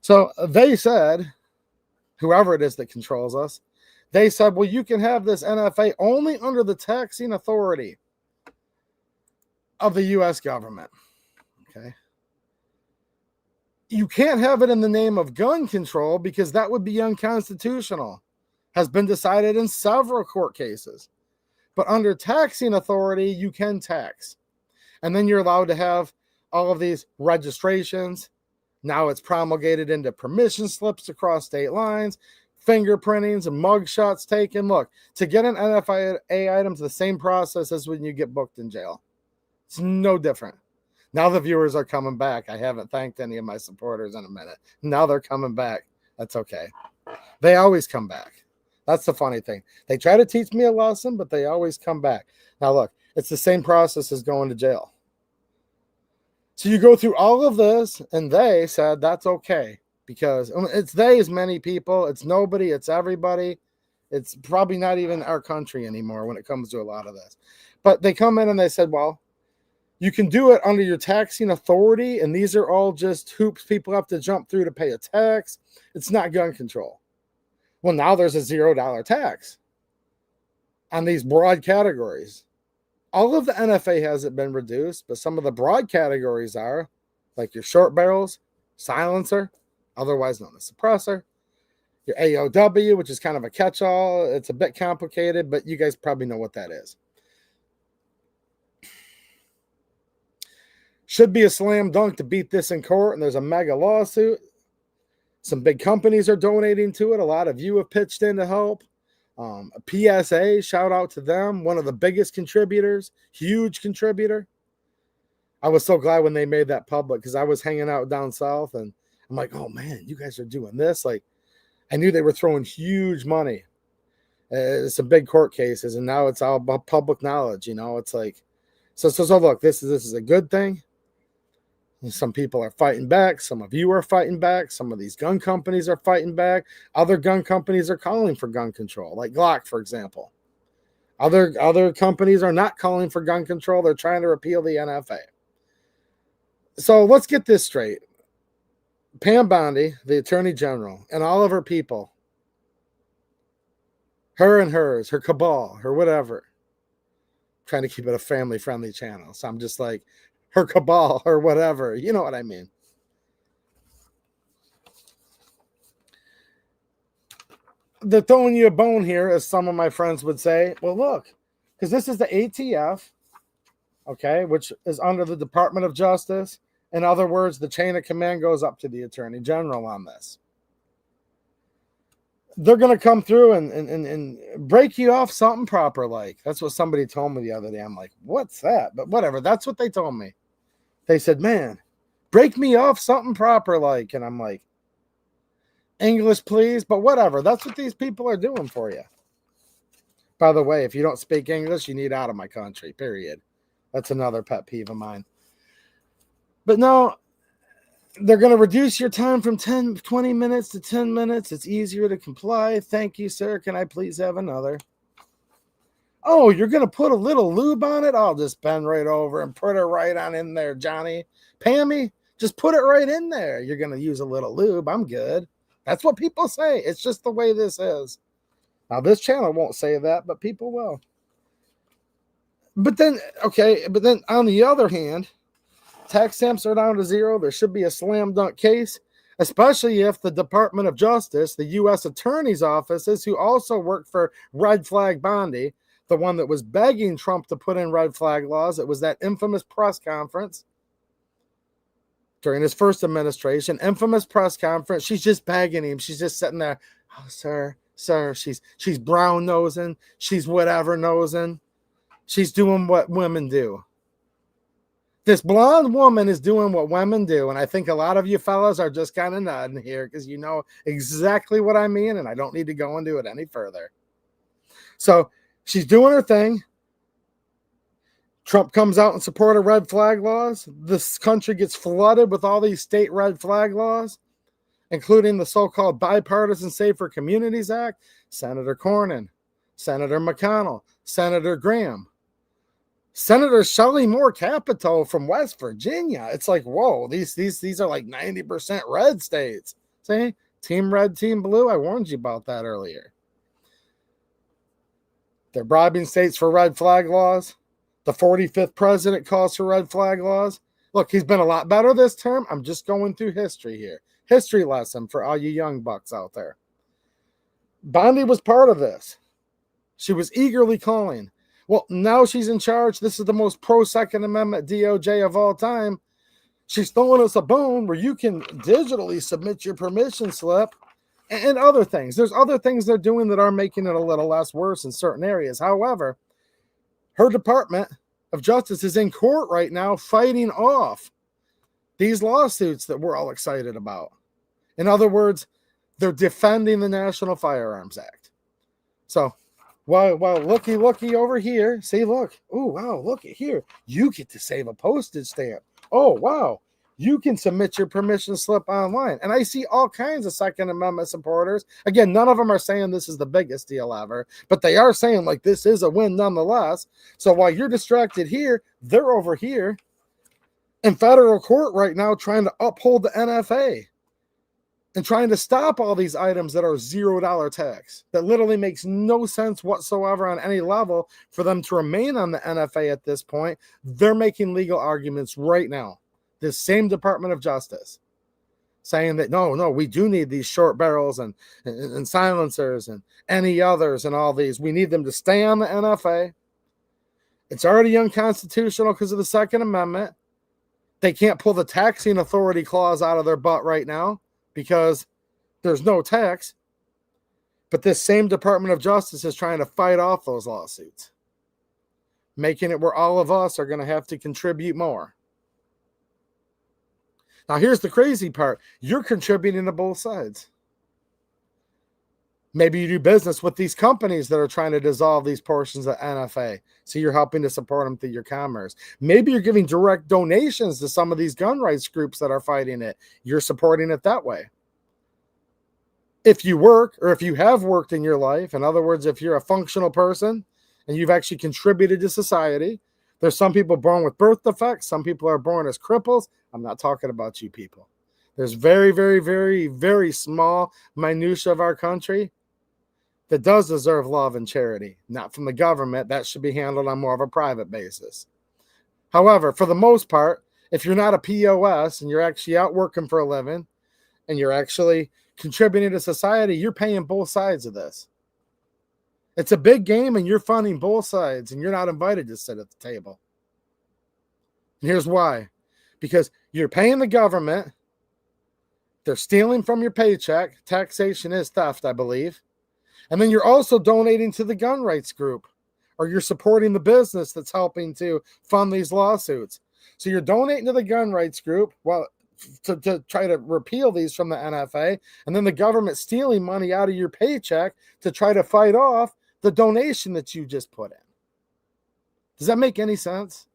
Speaker 1: So they said, whoever it is that controls us, they said, well, you can have this NFA only under the taxing authority of the U.S. government. Okay. You can't have it in the name of gun control because that would be unconstitutional. Has been decided in several court cases. But under taxing authority, you can tax. And then you're allowed to have all of these registrations. Now it's promulgated into permission slips across state lines, fingerprintings and mug shots taken. Look, to get an NFA item is the same process as when you get booked in jail. It's no different. Now the viewers are coming back. I haven't thanked any of my supporters in a minute. Now they're coming back. That's okay. They always come back. That's the funny thing. They try to teach me a lesson, but they always come back. Now look, it's the same process as going to jail. So you go through all of this, and they said that's okay because it's they as many people. It's nobody. It's everybody. It's probably not even our country anymore when it comes to a lot of this. But they come in and they said, well, you can do it under your taxing authority, and these are all just hoops people have to jump through to pay a tax. It's not gun control. Well, now there's a $0 tax on these broad categories. All of the NFA hasn't been reduced, but some of the broad categories are, like your short barrels, silencer, otherwise known as suppressor, your AOW, which is kind of a catch-all. It's a bit complicated, but you guys probably know what that is. Should be a slam dunk to beat this in court, and there's a mega lawsuit. Some big companies are donating to it. A lot of you have pitched in to help. PSA, shout out to them. One of the biggest contributors, huge contributor. I was so glad when they made that public because I was hanging out down south, and I'm like, oh man, you guys are doing this. Like, I knew they were throwing huge money. Some big court cases, and now it's all about public knowledge. You know, it's like, so look, this is a good thing. Some people are fighting back. Some of you are fighting back. Some of these gun companies are fighting back. Other gun companies are calling for gun control, like Glock, for example. Other companies are not calling for gun control. They're trying to repeal the NFA. So let's get this straight. Pam Bondi, the Attorney General, and all of her people, her and hers, her cabal, her whatever, trying to keep it a family-friendly channel. So I'm just like, her cabal or whatever. You know what I mean. They're throwing you a bone here, as some of my friends would say. Well, look, because this is the ATF, okay, which is under the Department of Justice. In other words, the chain of command goes up to the Attorney General on this. They're going to come through and break you off something proper like. That's what somebody told me the other day. I'm like, what's that? But whatever, that's what they told me. They said, man, break me off something proper like. And I'm like, English, please, but whatever. That's what these people are doing for you. By the way, if you don't speak English, you need out of my country, period. That's another pet peeve of mine. But no, they're going to reduce your time from 20 minutes to 10 minutes. It's easier to comply. Thank you, sir. Can I please have another? Oh, you're going to put a little lube on it? I'll just bend right over and put it right on in there, Johnny. Pammy, just put it right in there. You're going to use a little lube. I'm good. That's what people say. It's just the way this is. Now, this channel won't say that, but people will. But then on the other hand, tax stamps are down to zero. There should be a slam dunk case, especially if the Department of Justice, the U.S. Attorney's offices, who also work for Red Flag Bondi, the one that was begging Trump to put in red flag laws. It was that infamous press conference during his first administration, infamous press conference. She's just begging him. She's just sitting there. Oh, sir. She's brown nosing. She's whatever nosing. She's doing what women do. This blonde woman is doing what women do. And I think a lot of you fellas are just kind of nodding here because you know exactly what I mean. And I don't need to go into it any further. So she's doing her thing. Trump comes out in support of red flag laws. This country gets flooded with all these state red flag laws, including the so-called Bipartisan Safer Communities Act. Senator Cornyn, Senator McConnell, Senator Graham, Senator Shelley Moore Capito from West Virginia. It's like, whoa, these are like 90% red states. See? Team red, team blue. I warned you about that earlier. They're bribing states for red flag laws. The 45th president calls for red flag laws. Look, he's been a lot better this term. I'm just going through history here. History lesson for all you young bucks out there. Bondi was part of this. She was eagerly calling. Well, now she's in charge. This is the most pro-Second Amendment DOJ of all time. She's throwing us a bone where you can digitally submit your permission slip and other things. There's other things they're doing that are making it a little less worse in certain areas. However, her Department of Justice is in court right now fighting off these lawsuits that we're all excited about. In other words, they're defending the National Firearms Act. So, well, looky over here. See, look. Oh, wow, look at here. You get to save a postage stamp. Oh, wow. You can submit your permission slip online. And I see all kinds of Second Amendment supporters. Again, none of them are saying this is the biggest deal ever, but they are saying like this is a win nonetheless. So while you're distracted here, they're over here in federal court right now trying to uphold the NFA and trying to stop all these items that are $0 tax. That literally makes no sense whatsoever on any level for them to remain on the NFA at this point. They're making legal arguments right now. This same Department of Justice saying that, no, we do need these short barrels and silencers and any others and all these. We need them to stay on the NFA. It's already unconstitutional because of the Second Amendment. They can't pull the taxing authority clause out of their butt right now because there's no tax. But this same Department of Justice is trying to fight off those lawsuits, making it where all of us are going to have to contribute more. Now, here's the crazy part. You're contributing to both sides. Maybe you do business with these companies that are trying to dissolve these portions of NFA. So you're helping to support them through your commerce. Maybe you're giving direct donations to some of these gun rights groups that are fighting it. You're supporting it that way. If you work or if you have worked in your life, in other words, if you're a functional person and you've actually contributed to society. There's some people born with birth defects. Some people are born as cripples. I'm not talking about you people. There's very, very, very, very small minutia of our country that does deserve love and charity, not from the government. That should be handled on more of a private basis. However, for the most part, if you're not a POS and you're actually out working for a living and you're actually contributing to society, you're paying both sides of this. It's a big game and you're funding both sides and you're not invited to sit at the table. And here's why. Because you're paying the government. They're stealing from your paycheck. Taxation is theft, I believe. And then you're also donating to the gun rights group, or you're supporting the business that's helping to fund these lawsuits. So you're donating to the gun rights group to try to repeal these from the NFA, and then the government stealing money out of your paycheck to try to fight off the donation that you just put in. Does that make any sense?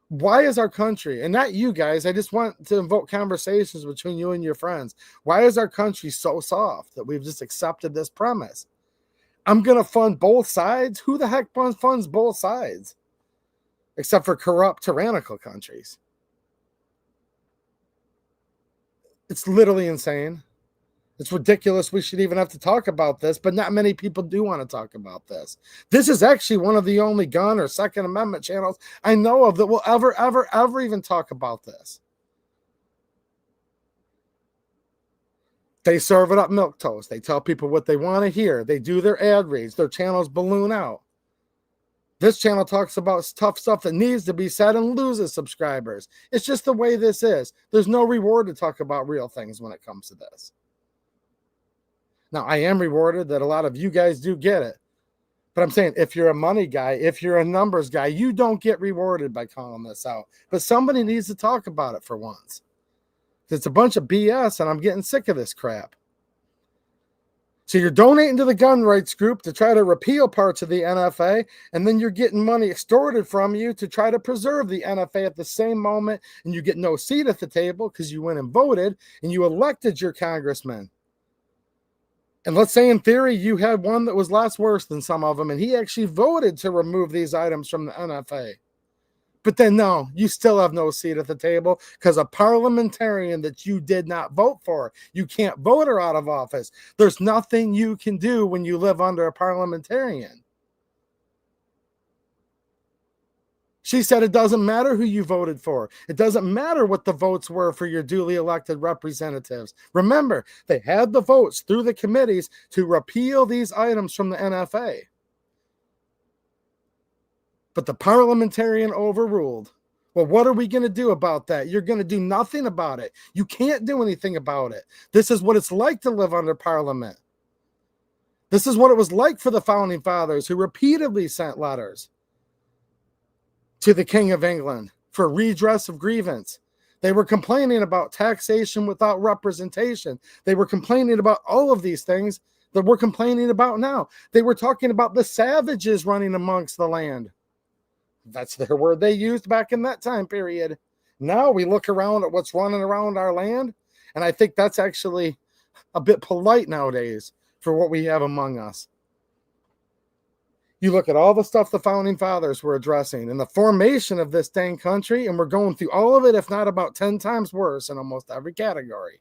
Speaker 1: Why is our country, and not you guys, I just want to invoke conversations between you and your friends. Why is our country so soft that we've just accepted this premise? I'm going to fund both sides? Who the heck funds both sides? Except for corrupt, tyrannical countries. It's literally insane. It's ridiculous we should even have to talk about this, but not many people do want to talk about this. This is actually one of the only gun or Second Amendment channels I know of that will ever even talk about this. They serve it up milquetoast. They tell people what they want to hear. They do their ad reads. Their channels balloon out. This channel talks about tough stuff that needs to be said and loses subscribers. It's just the way this is. There's no reward to talk about real things when it comes to this. Now, I am rewarded that a lot of you guys do get it. But I'm saying if you're a money guy, if you're a numbers guy, you don't get rewarded by calling this out. But somebody needs to talk about it for once. It's a bunch of BS, and I'm getting sick of this crap. So you're donating to the gun rights group to try to repeal parts of the NFA, and then you're getting money extorted from you to try to preserve the NFA at the same moment, and you get no seat at the table because you went and voted, and you elected your congressman. And let's say in theory you had one that was less worse than some of them, and he actually voted to remove these items from the NFA. But then no, you still have no seat at the table because a parliamentarian that you did not vote for, you can't vote her out of office. There's nothing you can do when you live under a parliamentarian. She said it doesn't matter who you voted for. It doesn't matter what the votes were for your duly elected representatives. Remember, they had the votes through the committees to repeal these items from the NFA. But the parliamentarian overruled. Well, what are we going to do about that? You're going to do nothing about it. You can't do anything about it. This is what it's like to live under parliament. This is what it was like for the founding fathers who repeatedly sent letters to the King of England for redress of grievance. They were complaining about taxation without representation. They were complaining about all of these things that we're complaining about now. They were talking about the savages running amongst the land. That's their word they used back in that time period. Now we look around at what's running around our land, and I think that's actually a bit polite nowadays for what we have among us. You look at all the stuff the founding fathers were addressing and the formation of this dang country, and we're going through all of it, if not about 10 times worse in almost every category.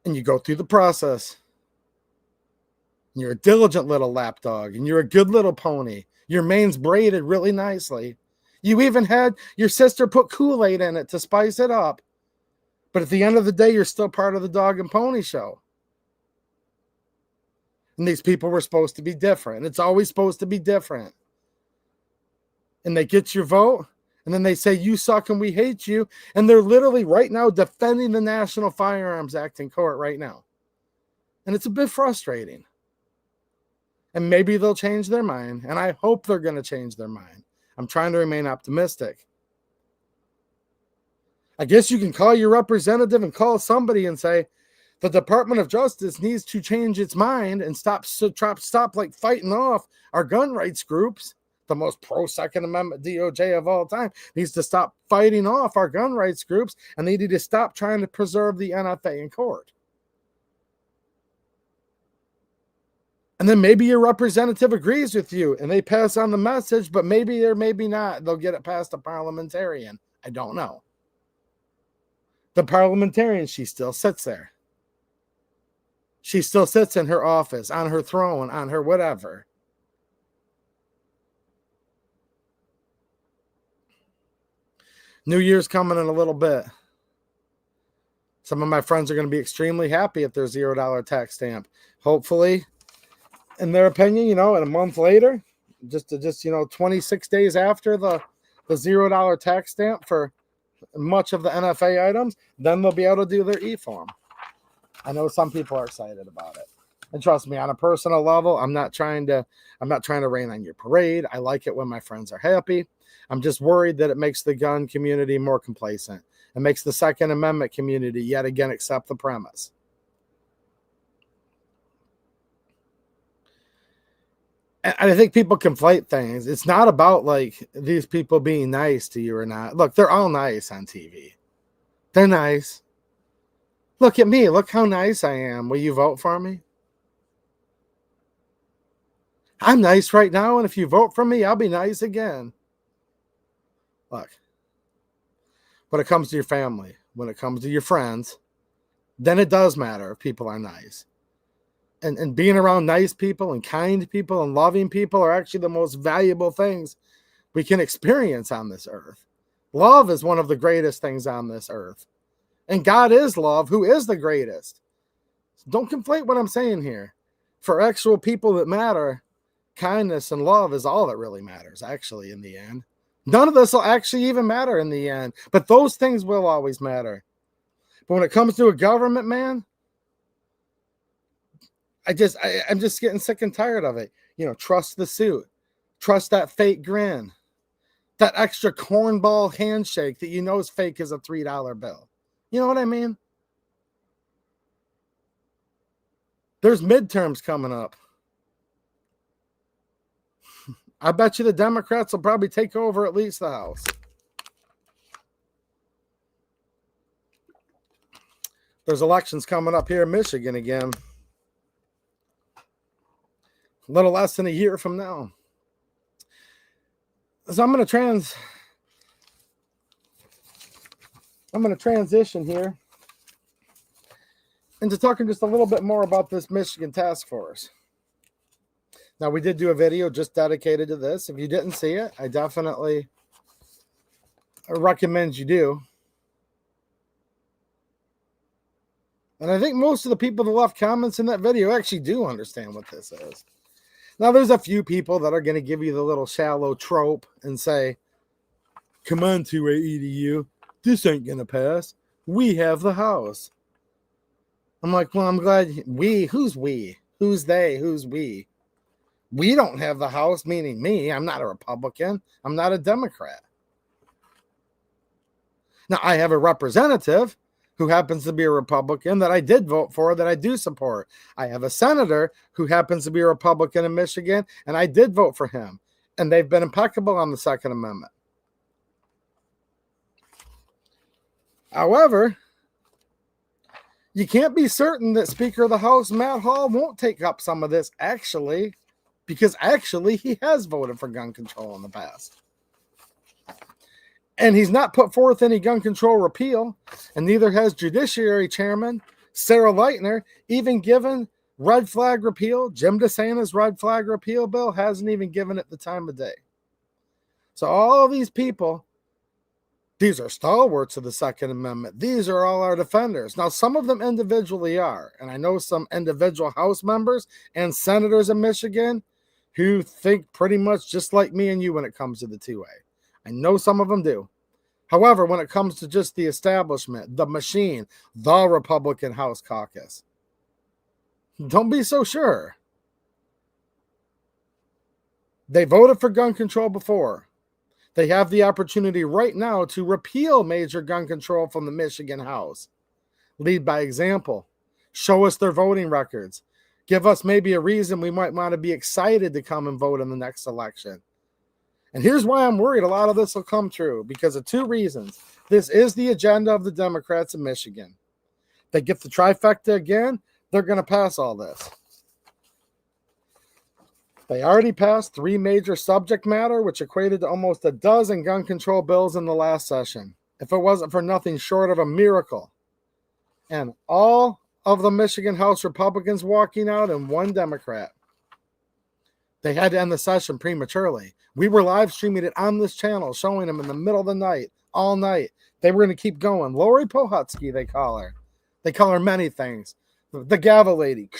Speaker 1: And you go through the process. You're a diligent little lapdog, and you're a good little pony. Your mane's braided really nicely. You even had your sister put Kool-Aid in it to spice it up. But at the end of the day, you're still part of the dog and pony show. And these people were supposed to be different. It's always supposed to be different. And they get your vote, and then they say, you suck and we hate you. And they're literally right now defending the National Firearms Act in court right now. And it's a bit frustrating. And maybe they'll change their mind. And I hope they're going to change their mind. I'm trying to remain optimistic. I guess you can call your representative and call somebody and say, the Department of Justice needs to change its mind and stop like fighting off our gun rights groups. The most pro-Second Amendment DOJ of all time needs to stop fighting off our gun rights groups, and they need to stop trying to preserve the NFA in court. And then maybe your representative agrees with you and they pass on the message, but maybe or maybe not, they'll get it past a parliamentarian. I don't know. The parliamentarian, she still sits there. She still sits in her office, on her throne, on her whatever. New Year's coming in a little bit. Some of my friends are going to be extremely happy if there's $0 tax stamp. Hopefully, in their opinion, in a month later, just 26 days after the $0 tax stamp for much of the NFA items, then they'll be able to do their e-form. I know some people are excited about it. And trust me, on a personal level, I'm not trying to rain on your parade. I like it when my friends are happy. I'm just worried that it makes the gun community more complacent. It makes the Second Amendment community yet again accept the premise. And I think people conflate things. It's not about like these people being nice to you or not. Look, they're all nice on TV. They're nice. Look at me. Look how nice I am. Will you vote for me? I'm nice right now, and if you vote for me, I'll be nice again. Look, when it comes to your family, when it comes to your friends, then it does matter if people are nice. And being around nice people and kind people and loving people are actually the most valuable things we can experience on this earth. Love is one of the greatest things on this earth. And God is love, who is the greatest. So don't conflate what I'm saying here. For actual people that matter, kindness and love is all that really matters, actually, in the end. None of this will actually even matter in the end. But those things will always matter. But when it comes to a government, man, I'm just getting sick and tired of it. Trust the suit. Trust that fake grin. That extra cornball handshake that you know is fake as a $3 bill. You know what I mean? There's midterms coming up. I bet you the Democrats will probably take over at least the House. There's elections coming up here in Michigan again. A little less than a year from now. So I'm going to transition here into talking just a little bit more about this Michigan task force. Now, we did do a video just dedicated to this. If you didn't see it, I definitely recommend you do. And I think most of the people that left comments in that video actually do understand what this is. Now, there's a few people that are going to give you the little shallow trope and say, come on, 2A EDU, this ain't going to pass. We have the House. I'm like, well, I'm glad who's we? Who's they? Who's we? We don't have the House, meaning me. I'm not a Republican. I'm not a Democrat. Now, I have a representative who happens to be a Republican that I did vote for, that I do support. I have a senator who happens to be a Republican in Michigan, and I did vote for him. And they've been impeccable on the Second Amendment. However, you can't be certain that Speaker of the House, Matt Hall, won't take up some of this because he has voted for gun control in the past. And he's not put forth any gun control repeal, and neither has Judiciary Chairman Sarah Lightner even given red flag repeal. Jim DeSantis' red flag repeal bill hasn't even given it the time of day. So all these people, these are stalwarts of the Second Amendment. These are all our defenders. Now, some of them individually are, and I know some individual House members and senators in Michigan who think pretty much just like me and you when it comes to the 2A. I know some of them do. However, when it comes to just the establishment, the machine, the Republican House caucus, don't be so sure. They voted for gun control before. They have the opportunity right now to repeal major gun control from the Michigan House. Lead by example. Show us their voting records. Give us maybe a reason we might want to be excited to come and vote in the next election. And here's why I'm worried a lot of this will come true, because of two reasons. This is the agenda of the Democrats in Michigan. They get the trifecta again, they're going to pass all this. They already passed 3 major subject matter, which equated to almost a dozen gun control bills in the last session, if it wasn't for nothing short of a miracle. And all of the Michigan House Republicans walking out and 1 Democrat. They had to end the session prematurely. We were live streaming it on this channel, showing them in the middle of the night, all night. They were going to keep going. Lori Pohutsky, they call her. They call her many things. The gavel lady.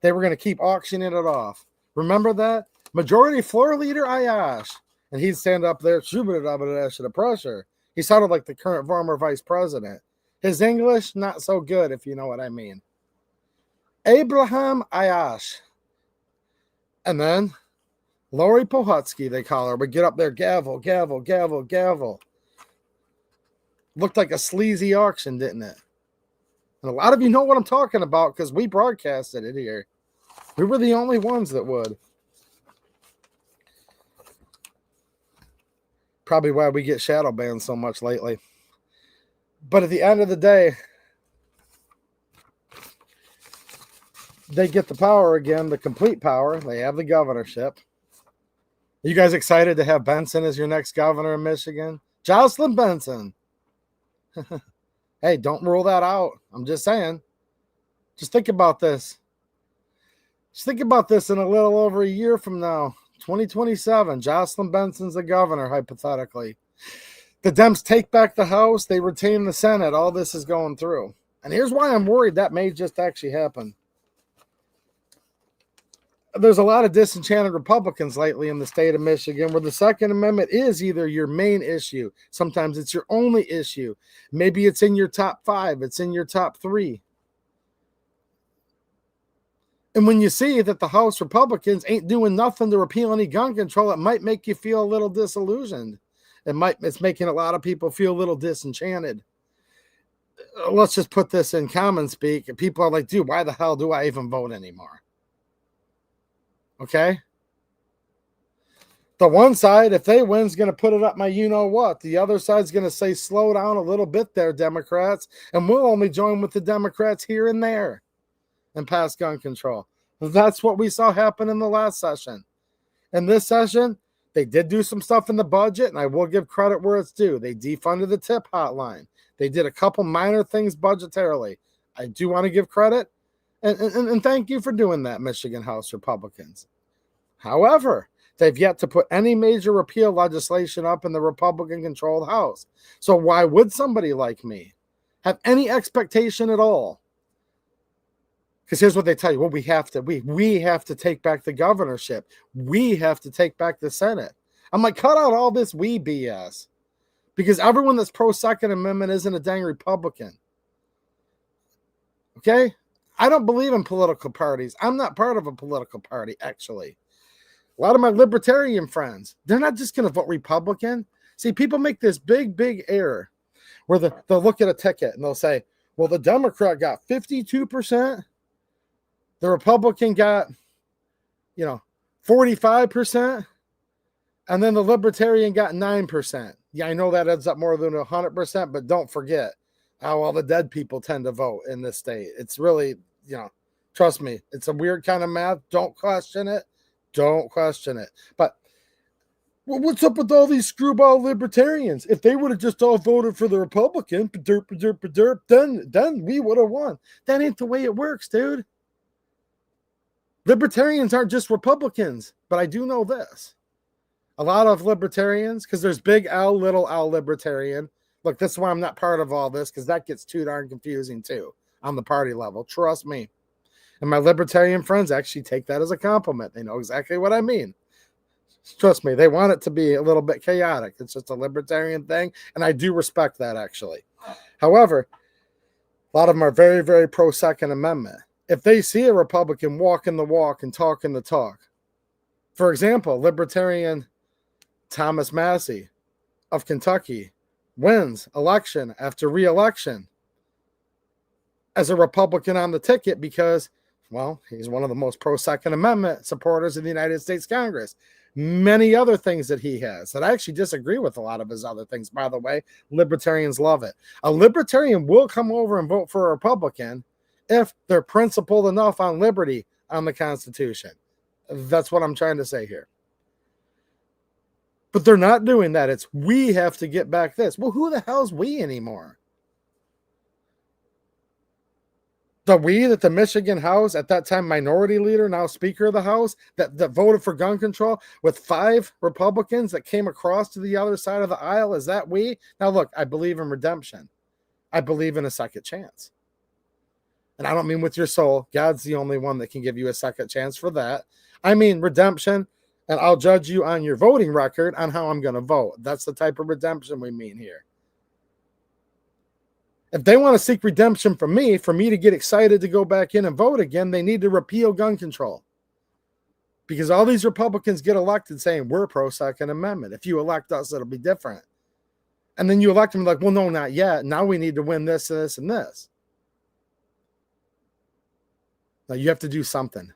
Speaker 1: They were going to keep auctioning it off. Remember that? Majority Floor Leader Ayash. And he'd stand up there, the pressure. He sounded like the current former vice president. His English, not so good, if you know what I mean. Abraham Ayash. And then Lori Pohutsky, they call her, would get up there, gavel, gavel, gavel, gavel. Looked like a sleazy auction, didn't it? And a lot of you know what I'm talking about because we broadcasted it here. We were the only ones that would. Probably why we get shadow banned so much lately. But at the end of the day, they get the power again, the complete power. They have the governorship. Are you guys excited to have Benson as your next governor in Michigan? Jocelyn Benson. Hey, don't rule that out. I'm just saying. Just think about this. Just think about this in a little over a year from now. 2027. Jocelyn Benson's the governor, hypothetically. The Dems take back the House. They retain the Senate. All this is going through. And here's why I'm worried that may just actually happen. There's a lot of disenchanted Republicans lately in the state of Michigan where the Second Amendment is either your main issue. Sometimes it's your only issue. Maybe it's in your top 5. It's in your top 3. And when you see that the House Republicans ain't doing nothing to repeal any gun control, it might make you feel a little disillusioned. It's making a lot of people feel a little disenchanted. Let's just put this in common speak. People are like, dude, why the hell do I even vote anymore? Okay? The one side, if they win, is going to put it up my you-know-what. The other side's going to say, slow down a little bit there, Democrats, and we'll only join with the Democrats here and there and pass gun control. That's what we saw happen in the last session. In this session, they did do some stuff in the budget, and I will give credit where it's due. They defunded the tip hotline. They did a couple minor things budgetarily. I do want to give credit, and thank you for doing that, Michigan House Republicans. However, they've yet to put any major repeal legislation up in the Republican-controlled House. So why would somebody like me have any expectation at all? Because here's what they tell you. Well, we have to take back the governorship. We have to take back the Senate. I'm like, cut out all this we BS. Because everyone that's pro-Second Amendment isn't a dang Republican. Okay? I don't believe in political parties. I'm not part of a political party, actually. A lot of my libertarian friends, they're not just going to vote Republican. See, people make this big, big error where they'll look at a ticket and they'll say, well, the Democrat got 52%. The Republican got, 45%. And then the Libertarian got 9%. Yeah, I know that adds up more than 100%, but don't forget how all the dead people tend to vote in this state. It's really, trust me, it's a weird kind of math. Don't question it. Don't question it. But what's up with all these screwball libertarians? If they would have just all voted for the Republican, then we would have won. That ain't the way it works, dude. Libertarians aren't just Republicans, but I do know this. A lot of libertarians, because there's big L, little L libertarian. Look, this is why I'm not part of all this, because that gets too darn confusing too on the party level. Trust me. And my libertarian friends actually take that as a compliment. They know exactly what I mean. Trust me, they want it to be a little bit chaotic. It's just a libertarian thing, and I do respect that, actually. However, a lot of them are very, very pro-Second Amendment. If they see a Republican walking the walk and talking the talk, for example, Libertarian Thomas Massey of Kentucky wins election after re-election as a Republican on the ticket because, well, he's one of the most pro-Second Amendment supporters in the United States Congress. Many other things that he has that I actually disagree with a lot of his other things, by the way. Libertarians love it. A libertarian will come over and vote for a Republican if they're principled enough on liberty on the Constitution. That's what I'm trying to say here. But they're not doing that. It's we have to get back this. Well, who the hell's we anymore? The we that the Michigan House, at that time minority leader, now Speaker of the House, that voted for gun control with 5 Republicans that came across to the other side of the aisle, is that we? Now, look, I believe in redemption. I believe in a second chance. And I don't mean with your soul. God's the only one that can give you a second chance for that. I mean redemption, and I'll judge you on your voting record on how I'm going to vote. That's the type of redemption we mean here. If they want to seek redemption from me, for me to get excited to go back in and vote again, they need to repeal gun control. Because all these Republicans get elected saying, we're pro-Second Amendment. If you elect us, it'll be different. And then you elect them like, well, no, not yet. Now we need to win this, this, and this. Now you have to do something.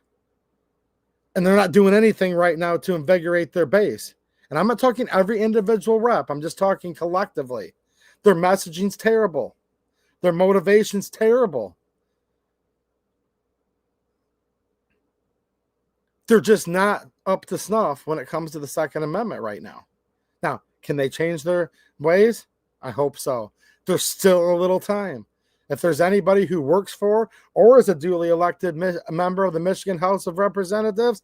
Speaker 1: And they're not doing anything right now to invigorate their base. And I'm not talking every individual rep. I'm just talking collectively. Their messaging's terrible. Their motivation's terrible. They're just not up to snuff when it comes to the Second Amendment right now. Now, can they change their ways? I hope so. There's still a little time. If there's anybody who works for or is a duly elected member of the Michigan House of Representatives,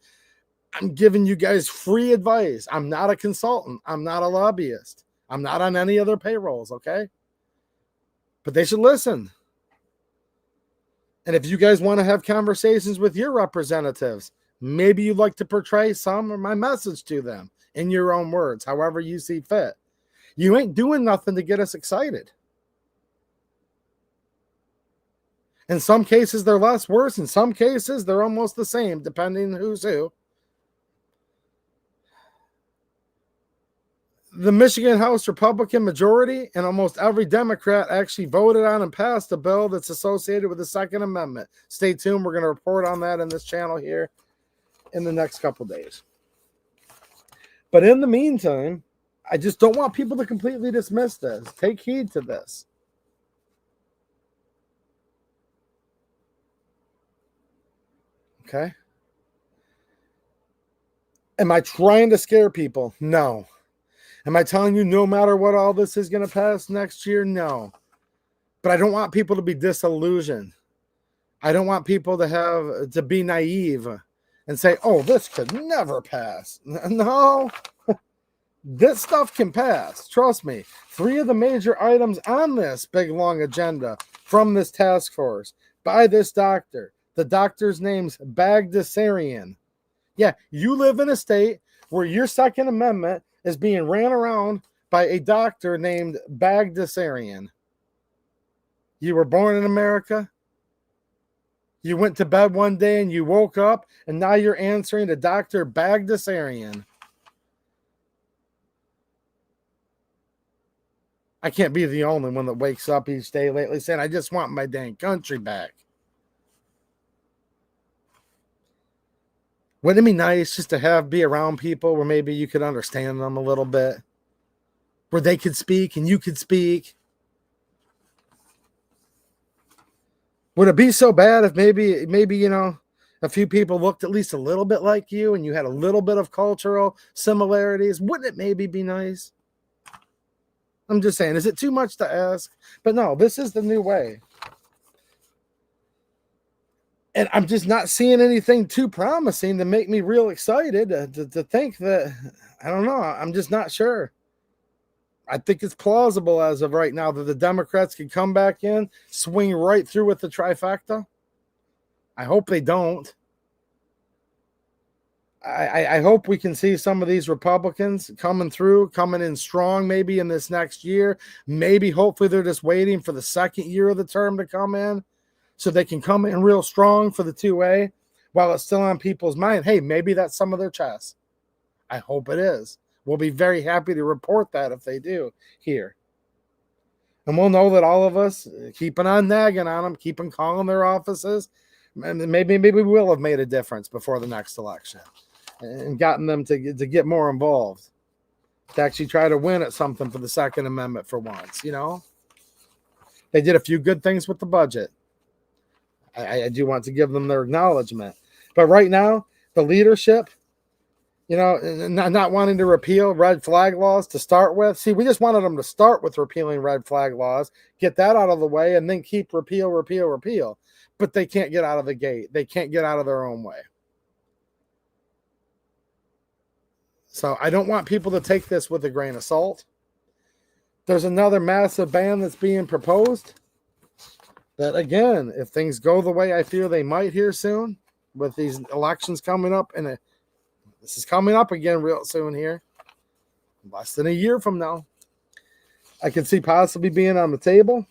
Speaker 1: I'm giving you guys free advice. I'm not a consultant. I'm not a lobbyist. I'm not on any other payrolls, okay? But they should listen. And if you guys want to have conversations with your representatives, maybe you'd like to portray some of my message to them in your own words, however you see fit. You ain't doing nothing to get us excited. In some cases, they're less worse. In some cases, they're almost the same, depending who's who. The Michigan House Republican majority and almost every Democrat actually voted on and passed a bill that's associated with the Second Amendment. Stay tuned. We're going to report on that in this channel here in the next couple days. But in the meantime, I just don't want people to completely dismiss this. Take heed to this. Okay? Am I trying to scare people? No. Am I telling you no matter what all this is going to pass next year? No. But I don't want people to be disillusioned. I don't want people to be naive and say, oh, this could never pass. No. This stuff can pass. Trust me. 3 of the major items on this big, long agenda from this task force by this doctor. The doctor's name's Bagdasarian. Yeah, you live in a state where your Second Amendment is being ran around by a doctor named Bagdasarian. You were born in America. You went to bed one day and you woke up, and now you're answering to Dr. Bagdasarian. I can't be the only one that wakes up each day lately saying, I just want my dang country back. Wouldn't it be nice just to be around people where maybe you could understand them a little bit? Where they could speak and you could speak? Would it be so bad if maybe, you know, a few people looked at least a little bit like you and you had a little bit of cultural similarities? Wouldn't it maybe be nice? I'm just saying, is it too much to ask? But no, this is the new way. And I'm just not seeing anything too promising to make me real excited to think that, I don't know, I'm just not sure. I think it's plausible as of right now that the Democrats can come back in, swing right through with the trifecta. I hope they don't. I hope we can see some of these Republicans coming in strong maybe in this next year. Maybe, hopefully, they're just waiting for the second year of the term to come in so they can come in real strong for the 2A while it's still on people's mind. Hey, maybe that's some of their chess. I hope it is. We'll be very happy to report that if they do here. And we'll know that all of us keeping on nagging on them, keeping calling their offices, and maybe we will have made a difference before the next election and gotten them to get more involved, to actually try to win at something for the Second Amendment for once, you know? They did a few good things with the budget. I do want to give them their acknowledgement. But right now, the leadership, not wanting to repeal red flag laws to start with. See, we just wanted them to start with repealing red flag laws, get that out of the way, and then keep repeal. But they can't get out of the gate. They can't get out of their own way. So I don't want people to take this with a grain of salt. There's another massive ban that's being proposed that, again, if things go the way I fear they might here soon, with these elections coming up, and this is coming up again real soon here, less than a year from now, I can see possibly being on the table.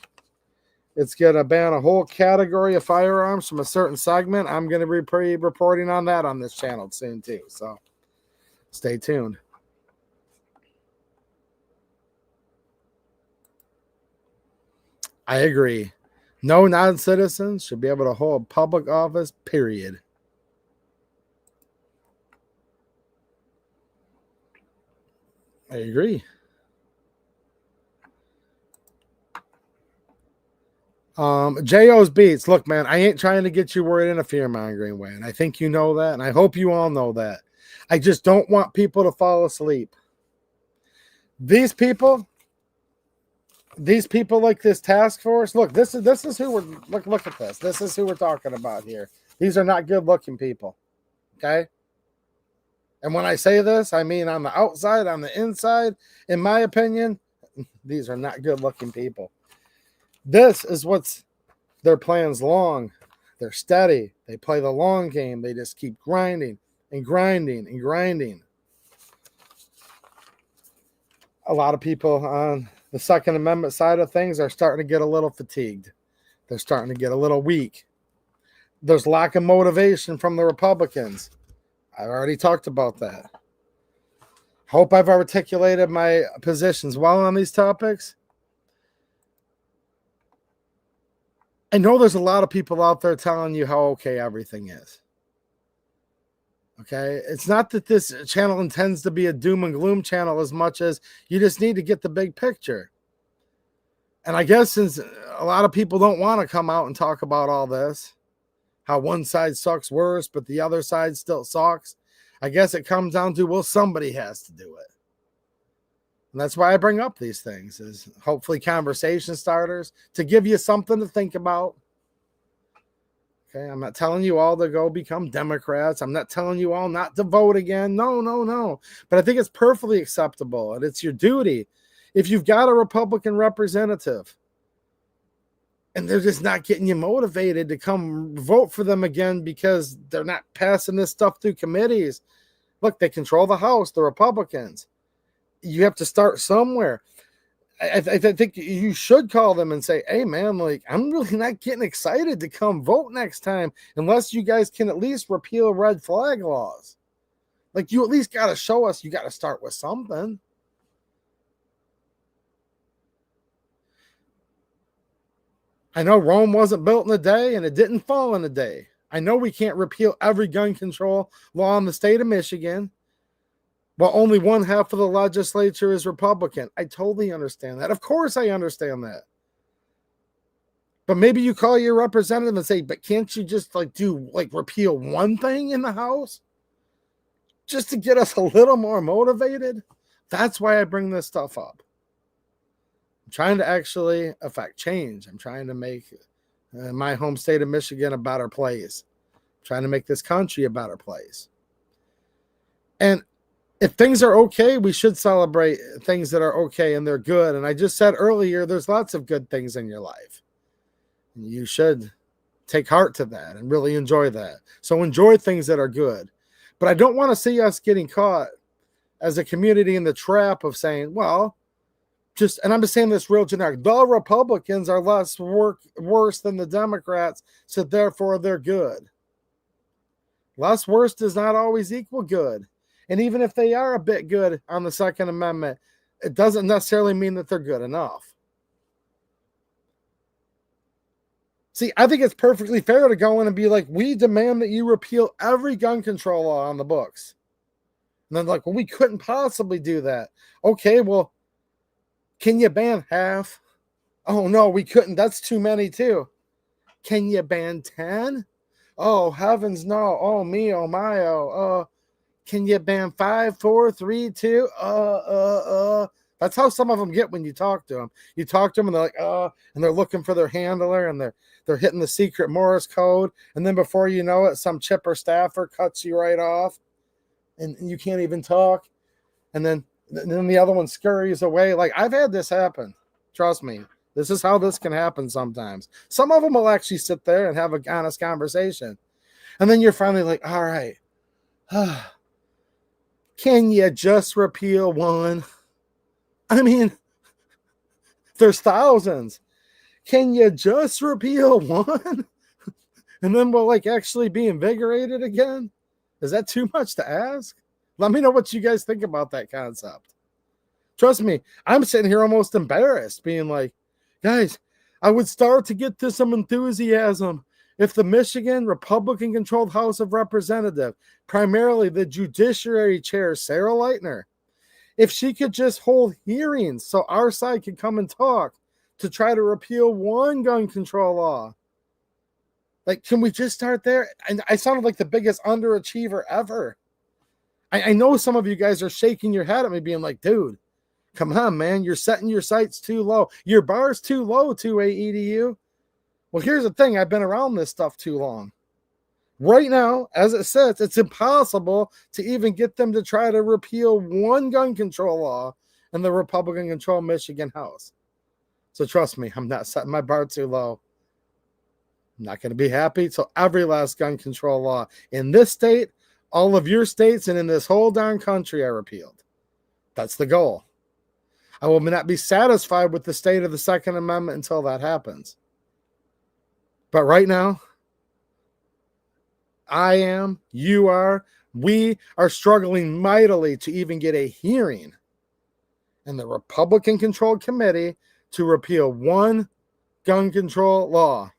Speaker 1: It's going to ban a whole category of firearms from a certain segment. I'm going to be reporting on that on this channel soon too, so stay tuned. I agree. No non-citizens should be able to hold public office, period. I agree. J.O.'s Beats. Look, man, I ain't trying to get you worried in a fear-mongering way, and I think you know that, and I hope you all know that. I just don't want people to fall asleep. These people like this task force, look, this is who we're look at this. This is who we're talking about here. These are not good-looking people. Okay? And when I say this, I mean on the outside, on the inside. In my opinion, these are not good-looking people. This is what's their plan's long. They're steady. They play the long game. They just keep grinding and grinding and grinding. A lot of people on the Second Amendment side of things are starting to get a little fatigued. They're starting to get a little weak. There's lack of motivation from the Republicans. I've already talked about that. Hope I've articulated my positions well on these topics. I know there's a lot of people out there telling you how okay everything is. Okay? It's not that this channel intends to be a doom and gloom channel as much as you just need to get the big picture. And I guess since a lot of people don't want to come out and talk about all this, how one side sucks worse, but the other side still sucks, I guess it comes down to, well, somebody has to do it. And that's why I bring up these things, is hopefully conversation starters to give you something to think about. Okay, I'm not telling you all to go become Democrats. I'm not telling you all not to vote again. No. But I think it's perfectly acceptable, and it's your duty. If you've got a Republican representative and they're just not getting you motivated to come vote for them again because they're not passing this stuff through committees. Look, they control the House, the Republicans. You have to start somewhere. I think you should call them and say, hey, man, like, I'm really not getting excited to come vote next time unless you guys can at least repeal red flag laws. Like, you at least got to show us you got to start with something. I know Rome wasn't built in a day and it didn't fall in a day. I know we can't repeal every gun control law in the state of Michigan, but only one half of the legislature is Republican. I totally understand that. Of course I understand that. But maybe you call your representative and say, but can't you just repeal one thing in the House? Just to get us a little more motivated? That's why I bring this stuff up. I'm trying to actually affect change. I'm trying to make my home state of Michigan a better place. I'm trying to make this country a better place. And if things are okay, we should celebrate things that are okay and they're good. And I just said earlier, there's lots of good things in your life. You should take heart to that and really enjoy that. So enjoy things that are good. But I don't want to see us getting caught as a community in the trap of saying, well, and I'm just saying this real generic, the Republicans are worse than the Democrats, so therefore they're good. Less worse does not always equal good. And even if they are a bit good on the Second Amendment, it doesn't necessarily mean that they're good enough. See, I think it's perfectly fair to go in and be like, we demand that you repeal every gun control law on the books. And then like, well, we couldn't possibly do that. Okay, well, can you ban half? Oh, no, we couldn't. That's too many too. Can you ban 10? Oh, heavens no. Oh, me, oh, my, oh. Can you ban 5, 4, 3, 2? That's how some of them get when you talk to them. You talk to them and they're like, and they're looking for their handler and they're hitting the secret Morse code. And then before you know it, some chipper staffer cuts you right off and you can't even talk. And then the other one scurries away. Like, I've had this happen. Trust me. This is how this can happen sometimes. Some of them will actually sit there and have an honest conversation. And then you're finally like, all right. Can you just repeal one? I mean, there's thousands. Can you just repeal one? And then we'll like actually be invigorated again? Is that too much to ask? Let me know what you guys think about that concept. Trust me, I'm sitting here almost embarrassed, being like, guys, I would start to get to some enthusiasm if the Michigan Republican-controlled House of Representatives, primarily the Judiciary Chair, Sarah Lightner, if she could just hold hearings so our side could come and talk to try to repeal one gun control law. Like, can we just start there? And I sounded like the biggest underachiever ever. I know some of you guys are shaking your head at me being like, dude, come on, man. You're setting your sights too low. Your bar's too low, 2A EDU. Well, here's the thing. I've been around this stuff too long. Right now, as it sits, it's impossible to even get them to try to repeal one gun control law in the Republican-controlled Michigan House. So trust me, I'm not setting my bar too low. I'm not going to be happy till every last gun control law in this state, all of your states, and in this whole darn country are repealed. That's the goal. I will not be satisfied with the state of the Second Amendment until that happens. But right now, I am, you are, we are struggling mightily to even get a hearing in the Republican-controlled committee to repeal one gun control law.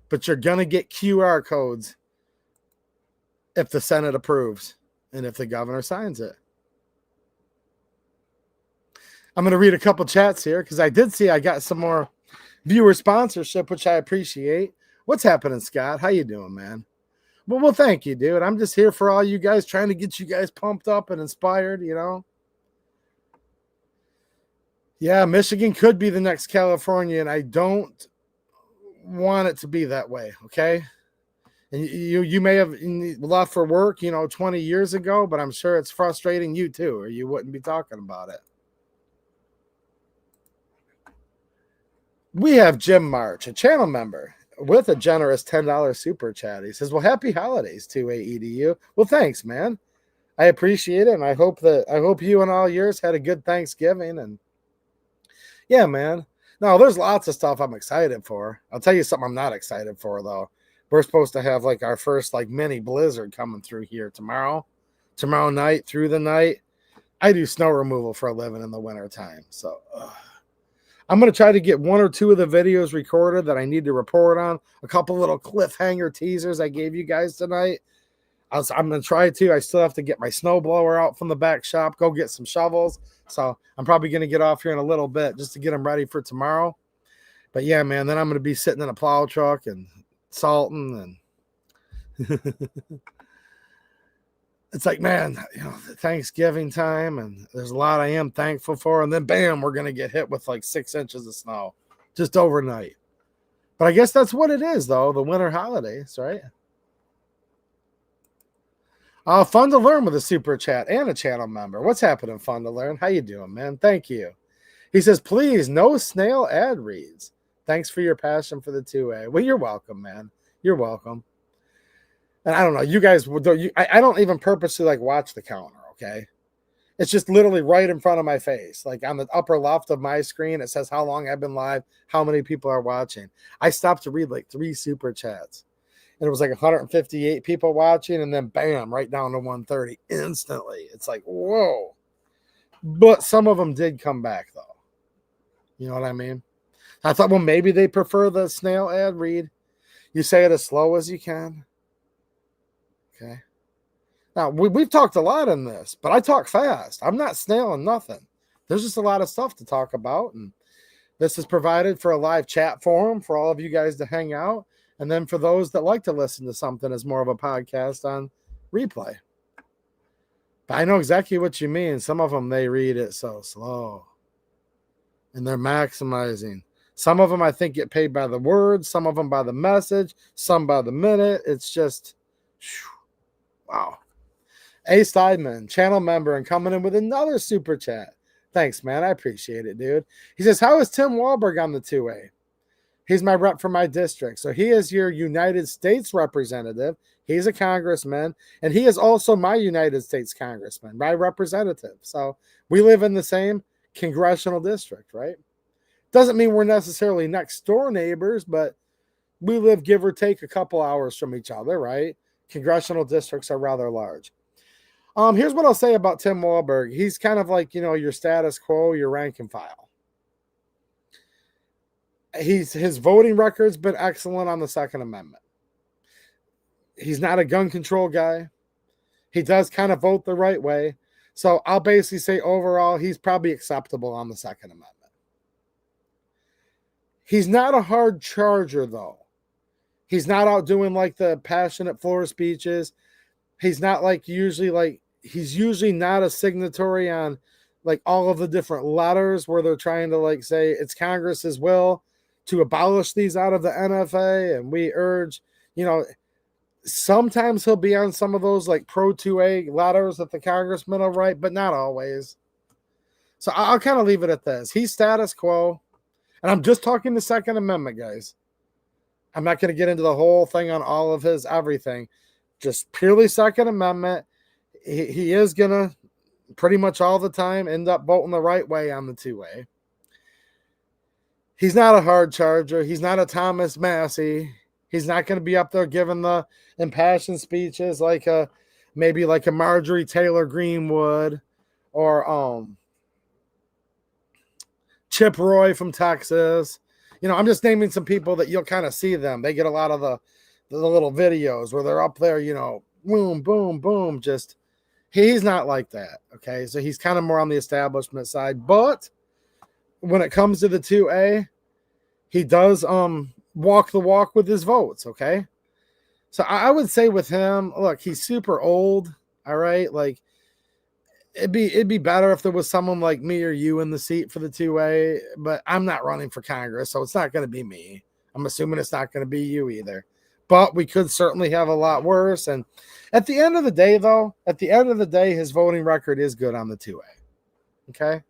Speaker 1: But you're going to get QR codes if the Senate approves and if the governor signs it. I'm going to read a couple chats here because I did see I got some more viewer sponsorship, which I appreciate. What's happening, Scott? How you doing, man? Well, thank you, dude. I'm just here for all you guys, trying to get you guys pumped up and inspired, you know? Yeah, Michigan could be the next California, and I don't want it to be that way, okay? And you may have left for work, 20 years ago, but I'm sure it's frustrating you too, or you wouldn't be talking about it. We have Jim March, a channel member, with a generous $10 super chat. He says, well, happy holidays to AEDU. Well, thanks, man. I appreciate it, and I hope you and all yours had a good Thanksgiving. And yeah, man. No, there's lots of stuff I'm excited for. I'll tell you something I'm not excited for, though. We're supposed to have like our first like mini blizzard coming through here tomorrow night through the night. I do snow removal for a living in the wintertime. So I'm going to try to get one or two of the videos recorded that I need to report on. A couple little cliffhanger teasers I gave you guys tonight. I'm going to try to. I still have to get my snow blower out from the back shop, go get some shovels. So I'm probably going to get off here in a little bit just to get them ready for tomorrow. But yeah, man, then I'm going to be sitting in a plow truck and salting, and it's like, man, Thanksgiving time, and there's a lot I am thankful for, and then bam, we're going to get hit with like 6 inches of snow just overnight. But I guess that's what it is, though, the winter holidays, right? Fun to learn with a super chat and a channel member. What's happening, Fun to Learn? How you doing, man? Thank you. He says, please, no snail ad reads. Thanks for your passion for the 2A. Well, you're welcome, man. You're welcome. And I don't know, you guys, I don't even purposely like watch the counter, okay? It's just literally right in front of my face. Like on the upper left of my screen, it says how long I've been live, how many people are watching. I stopped to read like 3 super chats. And it was like 158 people watching, and then bam, right down to 130 instantly. It's like, whoa. But some of them did come back, though. You know what I mean? I thought, well, maybe they prefer the snail ad read. You say it as slow as you can. Okay. Now, we've talked a lot in this, but I talk fast. I'm not snailing nothing. There's just a lot of stuff to talk about, and this is provided for a live chat forum for all of you guys to hang out. And then for those that like to listen to something as more of a podcast on replay. But I know exactly what you mean. Some of them, they read it so slow. And they're maximizing. Some of them, I think, get paid by the word. Some of them by the message. Some by the minute. It's just, wow. A Steinman, channel member, and coming in with another super chat. Thanks, man. I appreciate it, dude. He says, how is Tim Wahlberg on the 2A? He's my rep for my district. So he is your United States representative. He's a congressman. And he is also my United States congressman, my representative. So we live in the same congressional district, right? Doesn't mean we're necessarily next door neighbors, but we live, give or take, a couple hours from each other, right? Congressional districts are rather large. Here's what I'll say about Tim Wahlberg. He's kind of like, your status quo, your rank and file. His voting record's been excellent on the Second Amendment. He's not a gun control guy. He does kind of vote the right way. So I'll basically say overall, he's probably acceptable on the Second Amendment. He's not a hard charger, though. He's not out doing like the passionate floor speeches. He's not he's usually not a signatory on like all of the different letters where they're trying to like say it's Congress's will to abolish these out of the NFA. And we urge, sometimes he'll be on some of those like pro 2A letters that the congressman will write, but not always. So I'll kind of leave it at this. He's status quo. And I'm just talking the Second Amendment, guys. I'm not going to get into the whole thing on all of his everything. Just purely Second Amendment. He is going to pretty much all the time end up voting the right way on the 2A. He's not a hard charger. He's not a Thomas Massey. He's not going to be up there giving the impassioned speeches like maybe like a Marjorie Taylor Greene would, or Chip Roy from Texas. I'm just naming some people that you'll kind of see them. They get a lot of the little videos where they're up there, boom, boom, boom. Just, he's not like that. Okay. So he's kind of more on the establishment side, but when it comes to the 2A, he does walk the walk with his votes. Okay. So I would say with him, look, he's super old. All right. Like, it'd be better if there was someone like me or you in the seat for the 2A, but I'm not running for Congress, so it's not going to be me. I'm assuming it's not going to be you either. But we could certainly have a lot worse. And at the end of the day, though, his voting record is good on the 2A. Okay?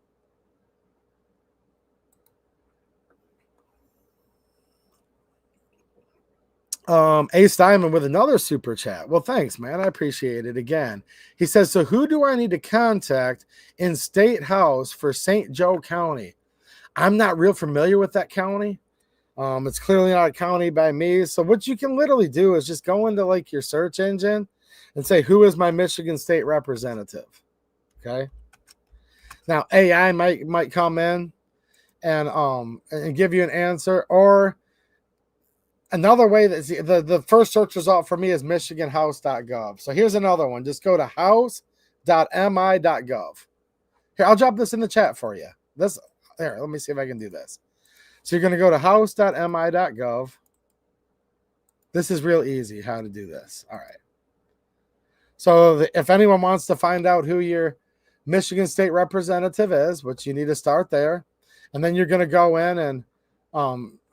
Speaker 1: A Steinman with another super chat. Well, thanks, man. I appreciate it again. He says, so who do I need to contact in State House for St. Joe County? I'm not real familiar with that county. It's clearly not a county by me. So what you can literally do is just go into like your search engine and say, who is my Michigan State representative? Okay. Now AI might come in and give you an answer, or another way that the first search result for me is michiganhouse.gov. So here's another one. Just go to house.mi.gov. Here, I'll drop this in the chat for you. Let me see if I can do this. So you're going to go to house.mi.gov. This is real easy how to do this. All right. So if anyone wants to find out who your Michigan State representative is, which you need to start there, and then you're going to go in and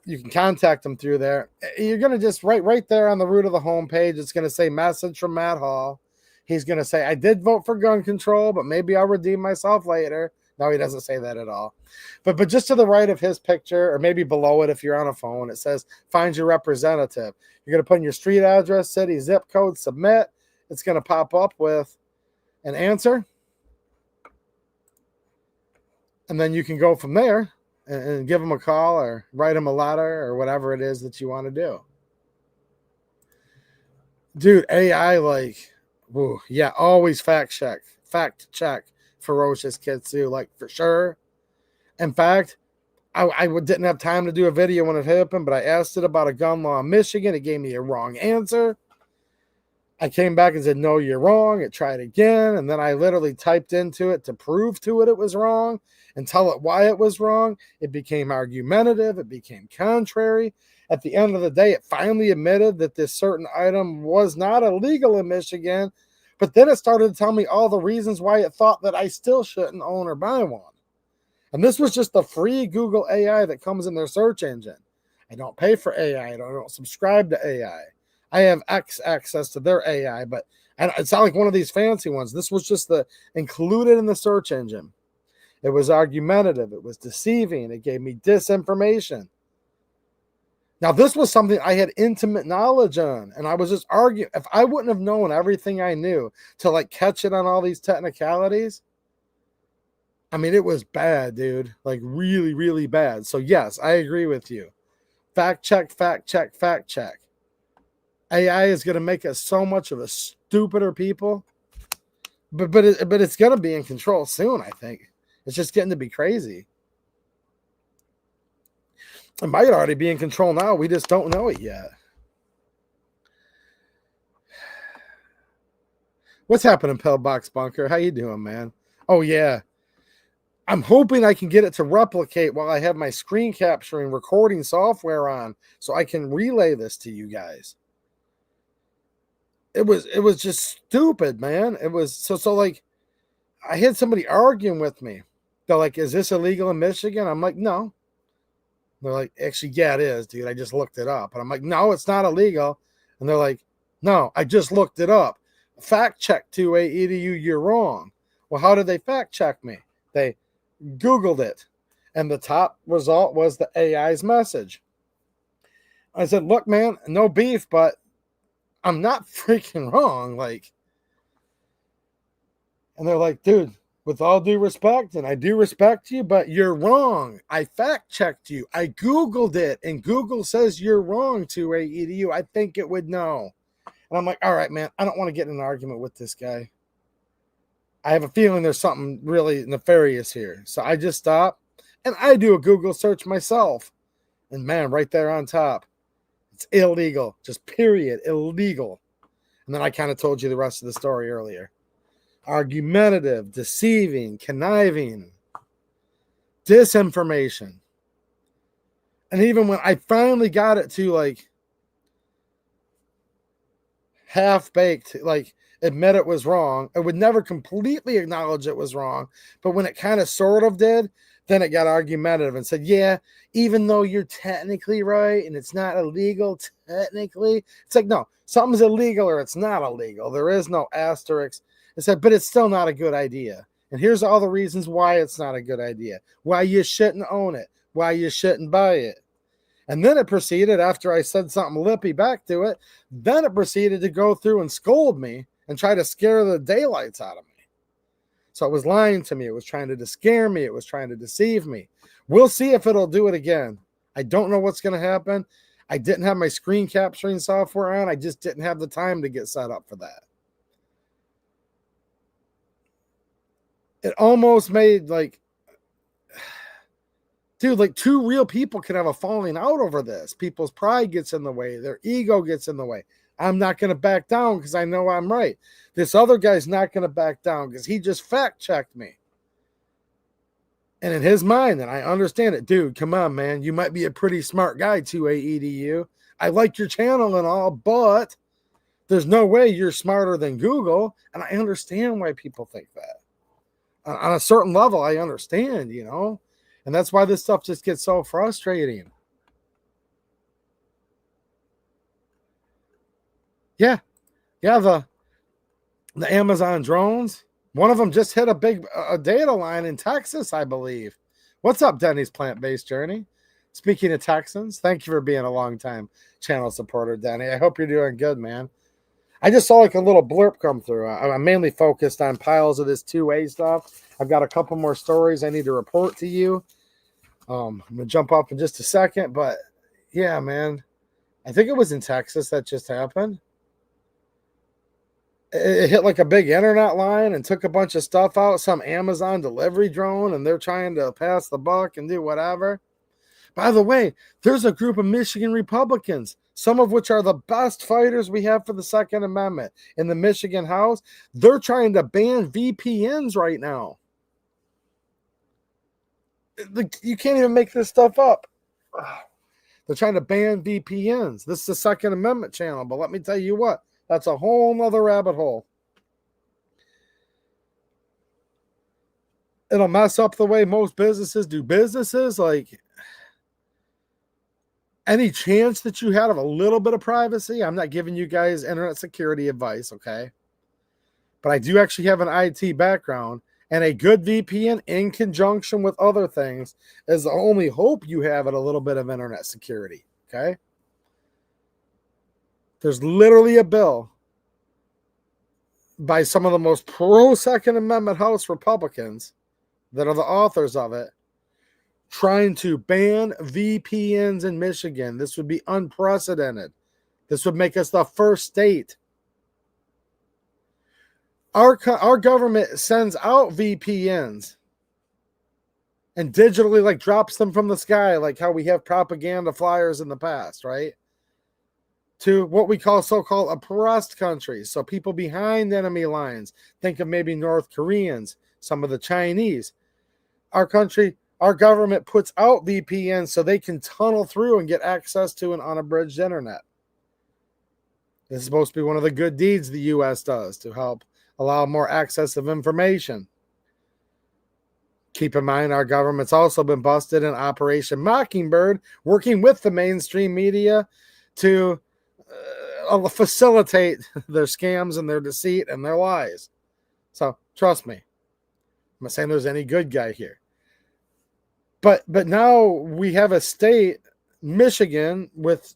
Speaker 1: you can contact them through there. You're going to just right there on the root of the homepage. It's going to say message from Matt Hall. He's going to say, I did vote for gun control, but maybe I'll redeem myself later. No, he doesn't say that at all. But just to the right of his picture, or maybe below it if you're on a phone, it says find your representative. You're going to put in your street address, city, zip code, submit. It's going to pop up with an answer. And then you can go from there and give them a call or write them a letter or whatever it is that you want to do. Dude, AI, always fact check ferocious Kitsu, like for sure. In fact, I didn't have time to do a video when it happened, but I asked it about a gun law in Michigan. It gave me a wrong answer. I came back and said, no, you're wrong. It tried again. And then I literally typed into it to prove to it was wrong and tell it why it was wrong. It became argumentative. It became contrary. At the end of the day, it finally admitted that this certain item was not illegal in Michigan. But then it started to tell me all the reasons why it thought that I still shouldn't own or buy one. And this was just the free Google AI that comes in their search engine. I don't pay for AI. I don't subscribe to AI. I have access to their AI, but it's not like one of these fancy ones. This was just the included in the search engine. It was argumentative. It was deceiving. It gave me disinformation. Now, this was something I had intimate knowledge on, and I was just arguing. If I wouldn't have known everything I knew to like catch it on all these technicalities, I mean, it was bad, dude. Like really, really bad. So yes, I agree with you. Fact check, fact check, fact check. AI is going to make us so much of a stupider people, but it's going to be in control soon. I think it's just getting to be crazy. It might already be in control now. We just don't know it yet. What's happening, Pillbox Bunker? How you doing, man? Oh yeah, I'm hoping I can get it to replicate while I have my screen capturing recording software on, so I can relay this to you guys. It was just stupid, man. It was so like I had somebody arguing with me. They're like, is this illegal in Michigan? I'm like, no. They're like, actually, yeah, it is, dude. I just looked it up. And I'm like, no, it's not illegal. And they're like, no, I just looked it up. Fact check to Edu, you're wrong. Well, how did they fact check me? They Googled it. And the top result was the AI's message. I said, look, man, no beef, but I'm not freaking wrong. Like, and they're like, dude, with all due respect, and I do respect you, but you're wrong. I fact checked you. I Googled it, and Google says you're wrong to Edu. I think it would know. And I'm like, all right, man, I don't want to get in an argument with this guy. I have a feeling there's something really nefarious here. So I just stop, and I do a Google search myself. And man, right there on top, it's illegal, just period, illegal. And then I kind of told you the rest of the story earlier. Argumentative, deceiving, conniving, disinformation. And even when I finally got it to like half-baked, like admit it was wrong, it would never completely acknowledge it was wrong. But when it kind of sort of did, then it got argumentative and said, yeah, even though you're technically right and it's not illegal technically, it's like, no, something's illegal or it's not illegal. There is no asterisk. It said, but it's still not a good idea. And here's all the reasons why it's not a good idea, why you shouldn't own it, why you shouldn't buy it. And then it proceeded, after I said something lippy back to it, then it proceeded to go through and scold me and try to scare the daylights out of me. So it was lying to me. It was trying to scare me. It was trying to deceive me. We'll see if it'll do it again. I don't know what's going to happen. I didn't have my screen capturing software on. I just didn't have the time to get set up for that. It almost made like, dude, like two real people could have a falling out over this. People's pride gets in the way. Their ego gets in the way. I'm not going to back down because I know I'm right. This other guy's not going to back down because he just fact-checked me. And in his mind, and I understand it, dude, come on, man. You might be a pretty smart guy, 2AEDU. I like your channel and all, but there's no way you're smarter than Google. And I understand why people think that. On a certain level, I understand, you know. And that's why this stuff just gets so frustrating. Yeah, the Amazon drones. One of them just hit a big data line in Texas, I believe. What's up, Denny's Plant-Based Journey? Speaking of Texans, thank you for being a long-time channel supporter, Denny. I hope you're doing good, man. I just saw like a little blurb come through. I'm mainly focused on piles of this 2A stuff. I've got a couple more stories I need to report to you. I'm going to jump up in just a second, but yeah, man. I think it was in Texas that just happened. It hit like a big internet line and took a bunch of stuff out, some Amazon delivery drone, and they're trying to pass the buck and do whatever. By the way, there's a group of Michigan Republicans some of which are the best fighters we have for the Second Amendment in the Michigan House, they're trying to ban VPNs right now. You can't even make this stuff up. They're trying to ban VPNs. This is the Second Amendment channel, but let me tell you what, that's a whole nother rabbit hole. It'll mess up the way most businesses do businesses. Like, any chance that you had of a little bit of privacy, I'm not giving you guys internet security advice, okay? But I do actually have an IT background, and a good VPN in conjunction with other things is the only hope you have at a little bit of internet security, okay? There's literally a bill by some of the most pro-Second Amendment House Republicans that are the authors of it, trying to ban VPNs in Michigan. This would be unprecedented. This would make us the first state. Our government sends out VPNs and digitally like drops them from the sky, like how we have propaganda flyers in the past, right? To what we call so-called oppressed countries. So people behind enemy lines. Think of maybe North Koreans, some of the Chinese. Our government puts out VPNs so they can tunnel through and get access to an unabridged internet. This is supposed to be one of the good deeds the U.S. does to help allow more access of information. Keep in mind, our government's also been busted in Operation Mockingbird, working with the mainstream media to facilitate their scams and their deceit and their lies. So trust me, I'm not saying there's any good guy here. But now we have a state, Michigan, with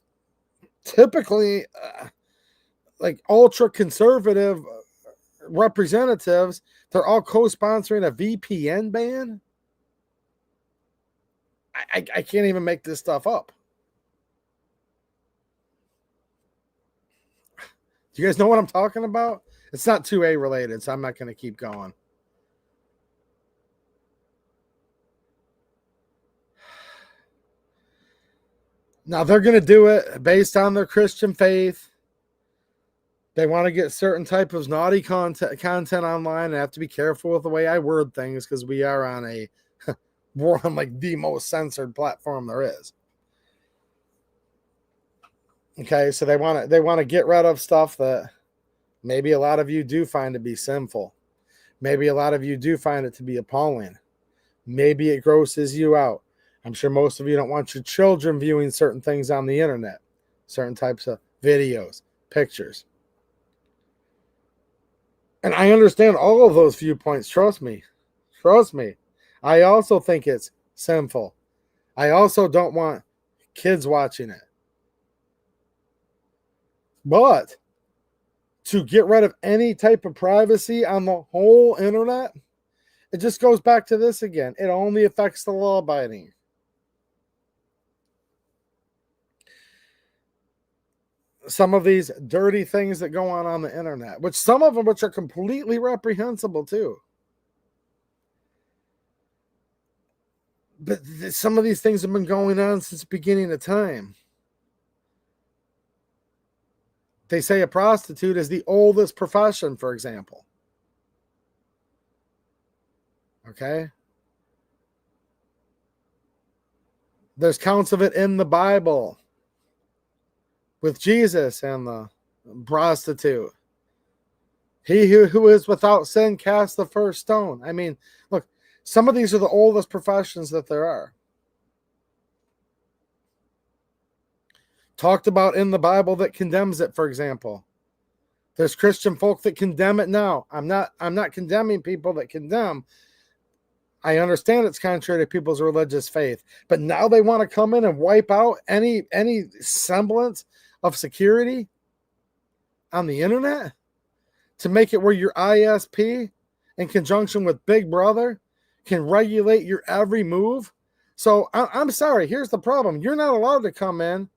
Speaker 1: typically like ultra conservative representatives. They're all co-sponsoring a VPN ban. I can't even make this stuff up. Do you guys know what I'm talking about? It's not 2A related, so I'm not going to keep going. Now, they're going to do it based on their Christian faith. They want to get certain type of naughty content online. I have to be careful with the way I word things because we are on we're on like the most censored platform there is. Okay, so they want to get rid of stuff that maybe a lot of you do find to be sinful. Maybe a lot of you do find it to be appalling. Maybe it grosses you out. I'm sure most of you don't want your children viewing certain things on the internet, certain types of videos, pictures. And I understand all of those viewpoints. Trust me. Trust me. I also think it's sinful. I also don't want kids watching it. But to get rid of any type of privacy on the whole internet, it just goes back to this again. It only affects the law-abiding. Some of these dirty things that go on the internet, which some of them which are completely reprehensible too. But some of these things have been going on since the beginning of time. They say a prostitute is the oldest profession, for example. Okay? There's counts of it in the Bible with Jesus and the prostitute. He who is without sin cast the first stone. I mean, look, some of these are the oldest professions that there are. Talked about in the Bible that condemns it, for example. There's Christian folk that condemn it now. I'm not condemning people that condemn. I understand it's contrary to people's religious faith, but now they want to come in and wipe out any semblance of security on the internet to make it where your ISP, in conjunction with Big Brother, can regulate your every move. So I'm sorry, here's the problem. You're not allowed to come in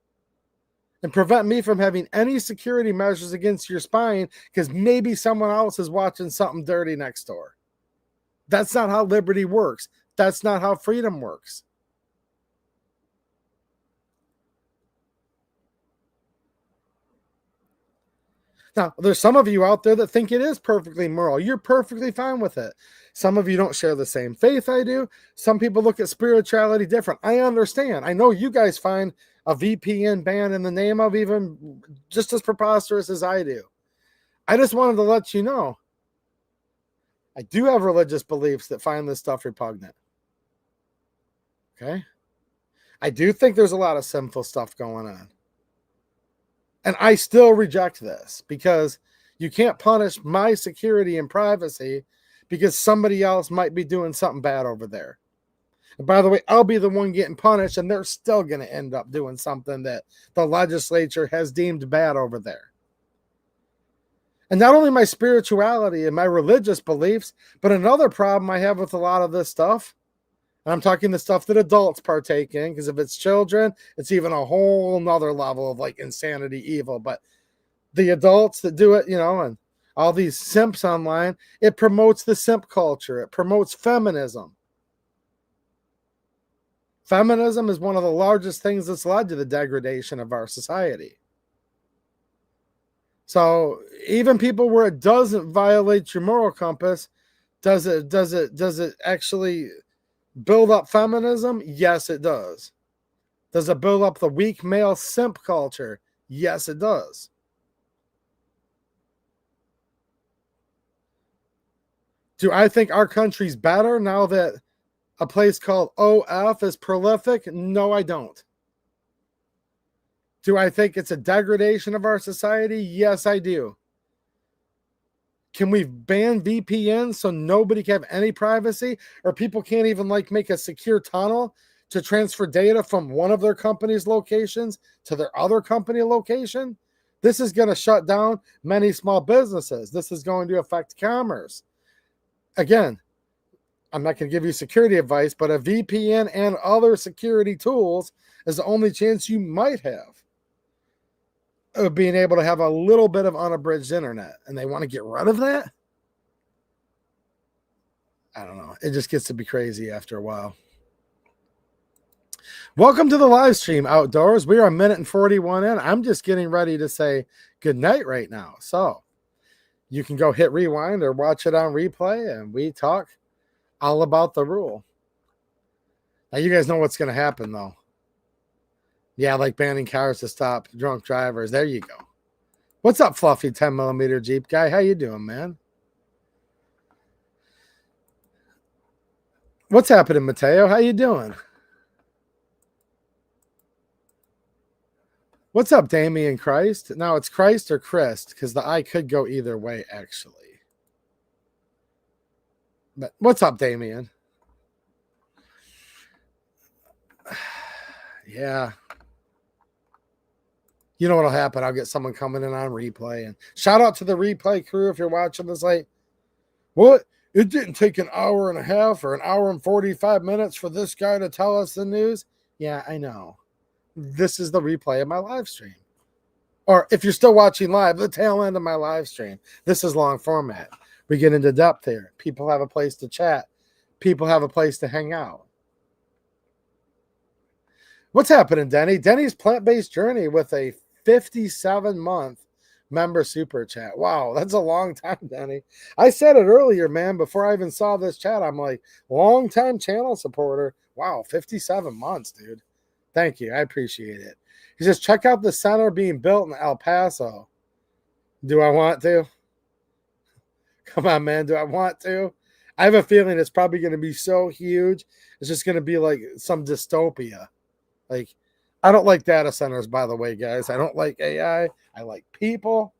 Speaker 1: and prevent me from having any security measures against your spine because maybe someone else is watching something dirty next door. That's not how liberty works. That's not how freedom works. Now, there's some of you out there that think it is perfectly moral. You're perfectly fine with it. Some of you don't share the same faith I do. Some people look at spirituality different. I understand. I know you guys find a VPN ban in the name of even just as preposterous as I do. I just wanted to let you know I do have religious beliefs that find this stuff repugnant. Okay? I do think there's a lot of sinful stuff going on. And I still reject this because you can't punish my security and privacy because somebody else might be doing something bad over there. And by the way, I'll be the one getting punished, and they're still going to end up doing something that the legislature has deemed bad over there. And not only my spirituality and my religious beliefs, but another problem I have with a lot of this stuff, and I'm talking the stuff that adults partake in, because if it's children, it's even a whole nother level of like insanity evil. But the adults that do it, and all these simps online, it promotes the simp culture. It promotes feminism. Feminism is one of the largest things that's led to the degradation of our society. So even people where it doesn't violate your moral compass, does it actually build up feminism? Yes, it does. Does it build up the weak male simp culture? Yes, it does. Do I think our country's better now that a place called OF is prolific? No, I don't. Do I think it's a degradation of our society? Yes, I do. Can we ban VPNs so nobody can have any privacy, or people can't even make a secure tunnel to transfer data from one of their company's locations to their other company location? This is going to shut down many small businesses. This is going to affect commerce. Again, I'm not going to give you security advice, but a VPN and other security tools is the only chance you might have of being able to have a little bit of unabridged internet. And they want to get rid of that? I don't know. It just gets to be crazy after a while. Welcome to the live stream outdoors. We are 1 minute and 41 in. I'm just getting ready to say good night right now. So you can go hit rewind or watch it on replay, and we talk all about the rule. Now, you guys know what's going to happen, though. Yeah, like banning cars to stop drunk drivers. There you go. What's up, Fluffy 10mm Jeep guy? How you doing, man? What's happening, Mateo? How you doing? What's up, Damian Christ? Now, it's Christ or Christ, because the I could go either way, actually. But what's up, Damian? Yeah. You know what'll happen? I'll get someone coming in on replay. And shout out to the replay crew if you're watching this. Like, what? It didn't take an hour and a half or an hour and 45 minutes for this guy to tell us the news. Yeah, I know. This is the replay of my live stream. Or if you're still watching live, the tail end of my live stream. This is long format. We get into depth here. People have a place to chat. People have a place to hang out. What's happening, Denny? Denny's plant-based journey with a 57-month member super chat. Wow, that's a long time, Denny. I said it earlier, man, before I even saw this chat. I'm like, long-time channel supporter. Wow, 57 months, dude. Thank you. I appreciate it. He says, check out the center being built in El Paso. Do I want to? Come on, man. Do I want to? I have a feeling it's probably going to be so huge. It's just going to be like some dystopia. Like, I don't like data centers, by the way, guys. I don't like AI. I like people.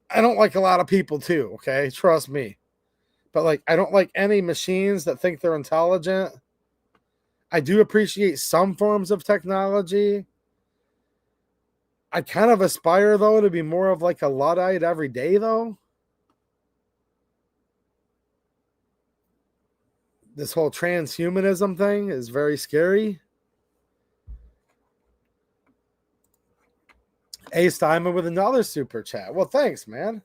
Speaker 1: I don't like a lot of people, too, okay? Trust me. But, I don't like any machines that think they're intelligent. I do appreciate some forms of technology. I kind of aspire, though, to be more of like a Luddite every day, though. This whole transhumanism thing is very scary. Ace Diamond with another super chat. Well, thanks, man.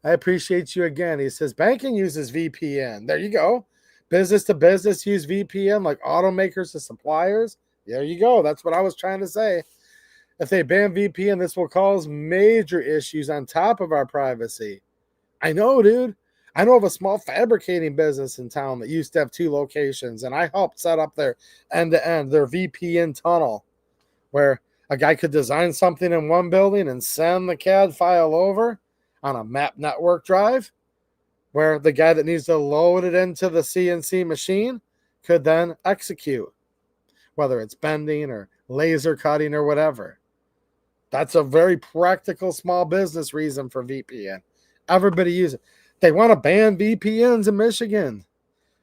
Speaker 1: I appreciate you again. He says, banking uses VPN. There you go. Business to business use VPN, like automakers to suppliers. There you go. That's what I was trying to say. If they ban VPN, this will cause major issues on top of our privacy. I know, dude. I know of a small fabricating business in town that used to have 2 locations, and I helped set up their end-to-end, their VPN tunnel, where a guy could design something in one building and send the CAD file over on a map network drive, where the guy that needs to load it into the CNC machine could then execute, whether it's bending or laser cutting or whatever. That's a very practical small business reason for VPN. Everybody uses it. They want to ban VPNs in Michigan.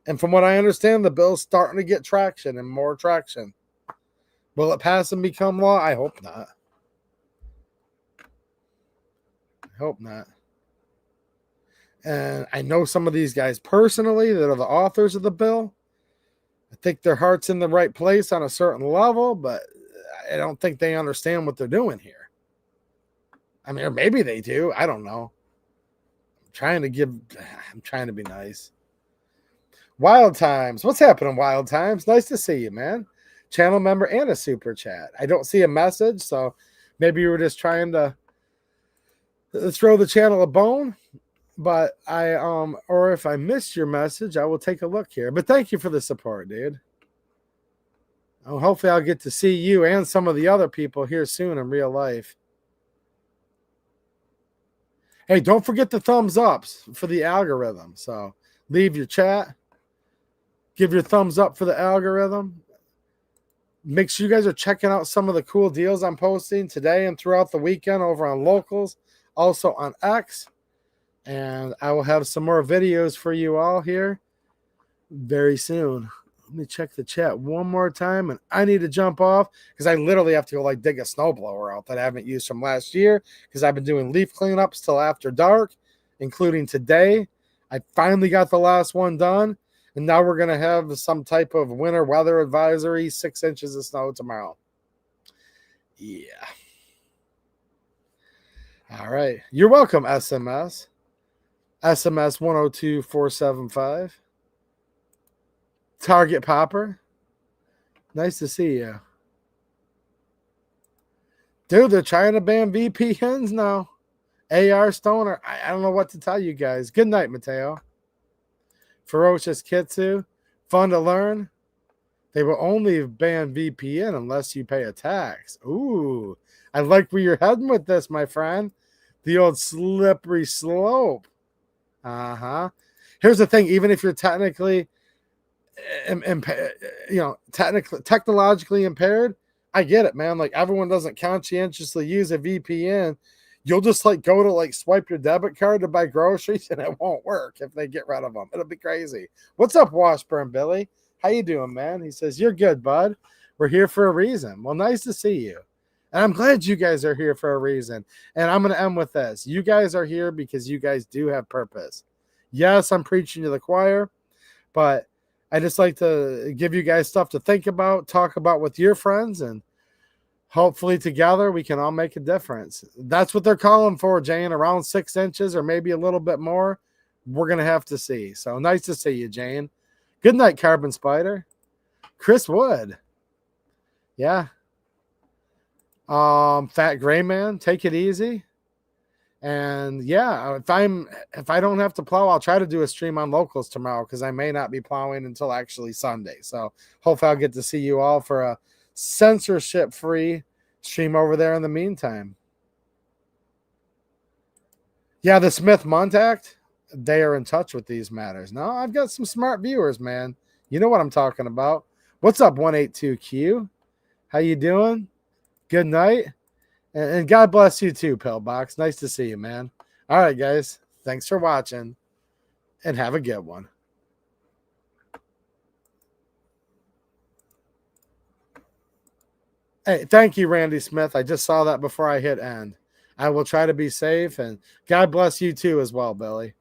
Speaker 1: And from what I understand, the bill's starting to get traction and more traction. Will it pass and become law? I hope not. I hope not. And I know some of these guys personally that are the authors of the bill. I think their heart's in the right place on a certain level, but I don't think they understand what they're doing here. I mean, or maybe they do. I don't know. I'm trying to be nice. Wild Times. What's happening, Wild Times? Nice to see you, man. Channel member and a super chat. I don't see a message, so maybe you were just trying to throw the channel a bone. But or if I missed your message, I will take a look here. But thank you for the support, dude. Hopefully I'll get to see you and some of the other people here soon in real life. Hey, don't forget the thumbs ups for the algorithm. So leave your chat. Give your thumbs up for the algorithm. Make sure you guys are checking out some of the cool deals I'm posting today and throughout the weekend over on Locals, also on X. And I will have some more videos for you all here very soon. Let me check the chat one more time, and I need to jump off because I literally have to go like dig a snowblower out that I haven't used from last year because I've been doing leaf cleanups till after dark, including today. I finally got the last one done, and now we're going to have some type of winter weather advisory, 6 inches of snow tomorrow. Yeah. All right. You're welcome, SMS. SMS 102475. Target Popper. Nice to see you. Dude, they're trying to ban VPNs now. AR Stoner. I don't know what to tell you guys. Good night, Mateo. Ferocious Kitsu. Fun to learn. They will only ban VPN unless you pay a tax. Ooh. I like where you're heading with this, my friend. The old slippery slope. Uh-huh. Here's the thing. Even if you're technically technologically impaired, I get it, man. Like, everyone doesn't conscientiously use a VPN. You'll just like go to like swipe your debit card to buy groceries and it won't work if they get rid of them. It'll be crazy. What's up, Washburn Billy? How you doing, man? He says, you're good, bud. We're here for a reason. Well, nice to see you. And I'm glad you guys are here for a reason. And I'm going to end with this. You guys are here because you guys do have purpose. Yes, I'm preaching to the choir, but I just like to give you guys stuff to think about, talk about with your friends, and hopefully together we can all make a difference. That's what they're calling for, Jane, around 6 inches or maybe a little bit more. We're going to have to see. So nice to see you, Jane. Good night, Carbon Spider. Chris Wood. Yeah. Fat Gray Man, take it easy. And yeah, if I don't have to plow, I'll try to do a stream on Locals tomorrow because I may not be plowing until actually Sunday. So hopefully I'll get to see you all for a censorship-free stream over there in the meantime. Yeah, the Smith Montact, they are in touch with these matters. No, I've got some smart viewers, man. You know what I'm talking about. What's up, 182Q? How you doing? Good night. And God bless you too, Pillbox. Nice to see you, man. All right, guys. Thanks for watching. And have a good one. Hey, thank you, Randy Smith. I just saw that before I hit end. I will try to be safe. And God bless you too as well, Billy.